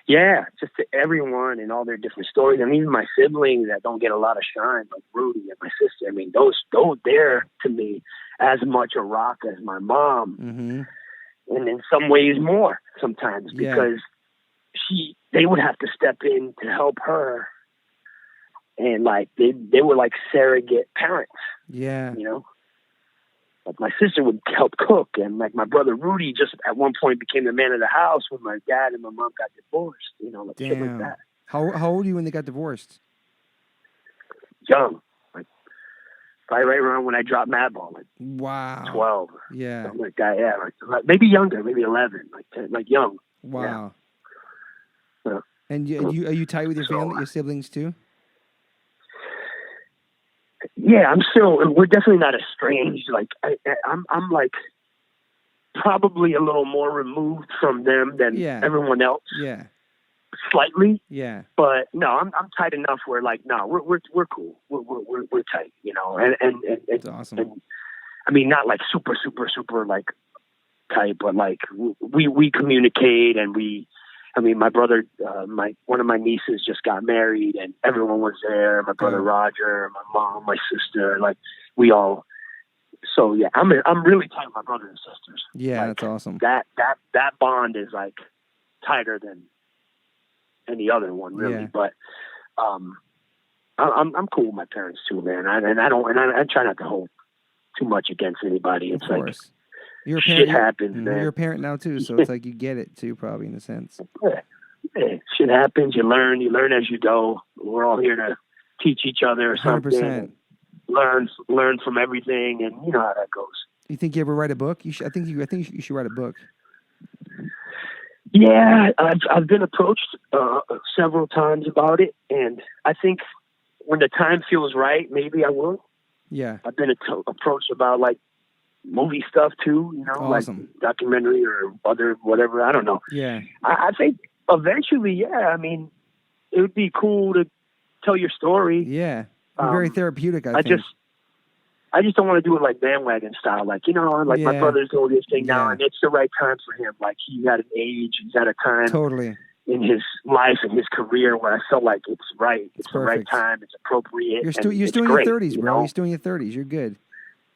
Yeah, just to everyone and all their different stories. I mean, even my siblings that don't get a lot of shine, like Rudy and my sister. I mean, those they're to me as much a rock as my mom. and in some ways more sometimes, because they would have to step in to help her, and like they were like surrogate parents. Yeah. You know, like my sister would help cook, and like my brother Rudy just at one point became the man of the house when my dad and my mom got divorced. You know, like shit like that. How old were you when they got divorced? Young, like probably right around when I dropped Madball, like wow, 12, yeah, something like that. Yeah, like maybe younger, maybe 11, like young. Wow. Yeah. And are you tight with your family, your siblings too? Yeah, we're definitely not estranged. Like I'm like probably a little more removed from them than everyone else. Yeah. Slightly. Yeah. But no, I'm tight enough where like, no, we're cool. We're tight, you know, and that's awesome. And, I mean, not like super like tight, but like we communicate, and my brother, one of my nieces just got married, and everyone was there. My brother Roger, my mom, my sister, like we all. So yeah, I'm really tight with my brothers and sisters. Yeah, like, that's awesome. That bond is like tighter than any other one, really. Yeah. But I'm cool with my parents too, man. I try not to hold too much against anybody. It's of course. Like you're a parent, shit happens, man. You're a parent now too, so it's like you get it too, probably in a sense. Yeah, shit happens. You learn as you go. We're all here to teach each other something. 100%. Learn from everything, and you know how that goes. You think you ever write a book? I think you should write a book. Yeah, I've been approached several times about it, and I think when the time feels right, maybe I will. Yeah, I've been approached about like movie stuff too, you know, awesome. Like documentary or other whatever. I don't know. Yeah, I think eventually, yeah. I mean, it would be cool to tell your story. Yeah, very therapeutic. I think. I just don't want to do it like bandwagon style, like, you know, like my brother's doing this thing now, and it's the right time for him. Like he's at an age, he's at a time totally in his life and his career where I felt like it's right. It's the right perfect. time. It's appropriate. You're still in your 30s, bro. You're still in your 30s. You're good.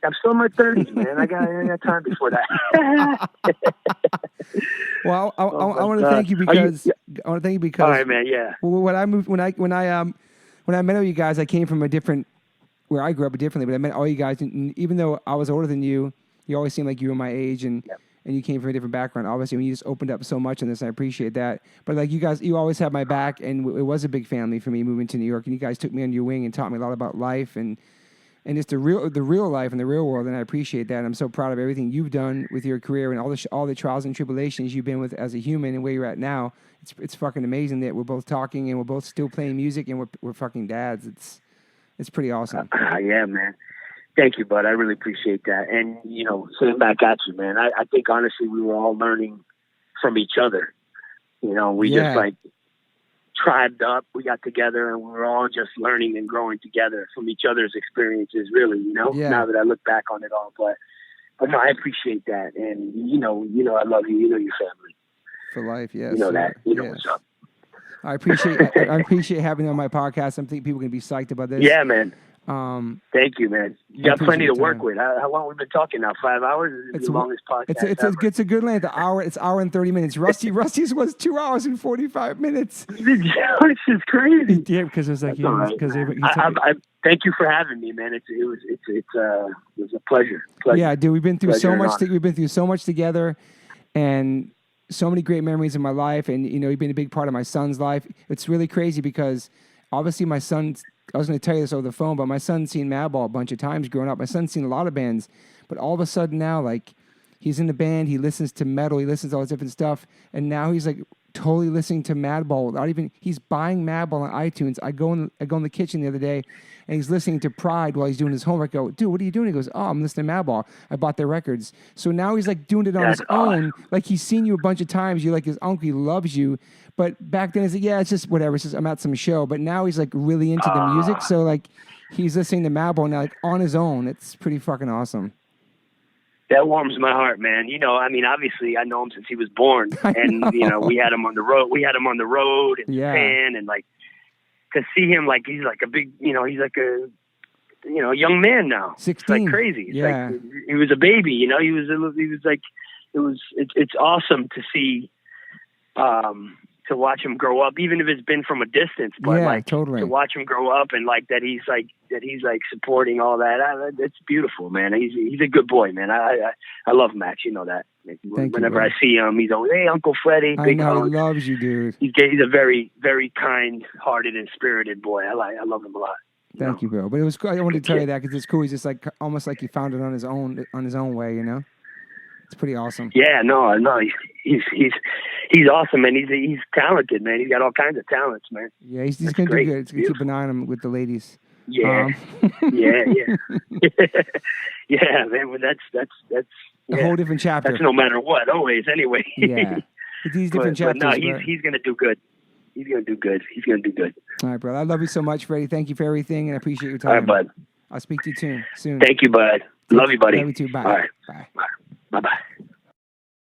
I'm still in my 30s, man. I got time before that. Well, I want to thank you because I want to thank you because. All right, man. Yeah. Well, when I met all you guys, I came from a different. Where I grew up differently, but I met all you guys, and even though I was older than you, you always seemed like you were my age, and you came from a different background. Obviously, when you just opened up so much on this, and I appreciate that. But like you guys, you always had my back, and it was a big family for me moving to New York, and you guys took me under your wing and taught me a lot about life and just the real life and the real world, and I appreciate that. And I'm so proud of everything you've done with your career and all the trials and tribulations you've been with as a human and where you're at now. It's fucking amazing that we're both talking and we're both still playing music and we're fucking dads. It's pretty awesome. Yeah, man. Thank you, bud. I really appreciate that. And, you know, sitting back at you, man, I think, honestly, we were all learning from each other. You know, we just, like, tribed up. We got together, and we were all just learning and growing together from each other's experiences, really, you know, now that I look back on it all. But no, I appreciate that. And, you know, I love you. You know your family. For life, yes. You know that. You know what's up. I appreciate having you on my podcast. I think people can be psyched about this. Yeah, man. Thank you, man. You got plenty to work with. How long have we been talking now? 5 hours? It's the longest podcast it's a good length. It's hour and 30 minutes. Rusty's was 2 hours and 45 minutes. This is crazy. Yeah, because it was like thank you for having me, man. It was a pleasure. Yeah, dude, we've been through so much. We've been through so much together, and so many great memories in my life. And you know, you've been a big part of my son's life. It's really crazy because obviously my son's. I was going to tell you this over the phone, but my son's seen Madball a bunch of times growing up. My son's seen a lot of bands, but all of a sudden now, like, he's in the band, he listens to metal, he listens to all this different stuff, and now he's, like, totally listening to Madball. He's buying Madball on iTunes. I go in the kitchen the other day, and he's listening to Pride while he's doing his homework. I go, dude, what are you doing? He goes, oh, I'm listening to Madball. I bought their records. So now he's, like, doing it on his own. Like, he's seen you a bunch of times. You're like his uncle. He loves you. But back then, he's like, yeah, it's just whatever. It's just I'm at some show. But now he's, like, really into the music. So, like, he's listening to Madball now, like, on his own. It's pretty fucking awesome. That warms my heart, man. You know, I mean, obviously, I know him since he was born. And, you know, we had him on the road in Japan. And, like, to see him, like, he's like a big, you know, he's like a, you know, young man now. 16. It's like crazy. It's like he was a baby, you know. He was like, it's awesome to see, to watch him grow up, even if it's been from a distance, but totally. to watch him grow up and that he's supporting all that. It's beautiful, man. He's a good boy, man. I love Max. You know that. Whenever I see him, he's always, hey, Uncle Freddie. I know, he loves you, dude. He's a very, very kind-hearted and spirited boy. I love him a lot. Thank you, bro. But it was cool. I wanted to tell you that because it's cool. He's just almost like he found it on his own way, you know? It's pretty awesome. Yeah, no, he's awesome, man. He's talented, man. He's got all kinds of talents, man. Yeah, he's gonna do good. It's gonna keep an eye on him with the ladies. Yeah, yeah, yeah, man. Well, that's a whole different chapter. That's no matter what, always, anyway. Yeah, these different chapters. No, he's gonna do good. He's gonna do good. He's gonna do good. All right, brother. I love you so much, Freddie. Thank you for everything, and I appreciate your time. All right, bud. I'll speak to you soon. Thank you, bud. Love you, buddy. Love you too. Bye. All right. Bye. Bye. Bye.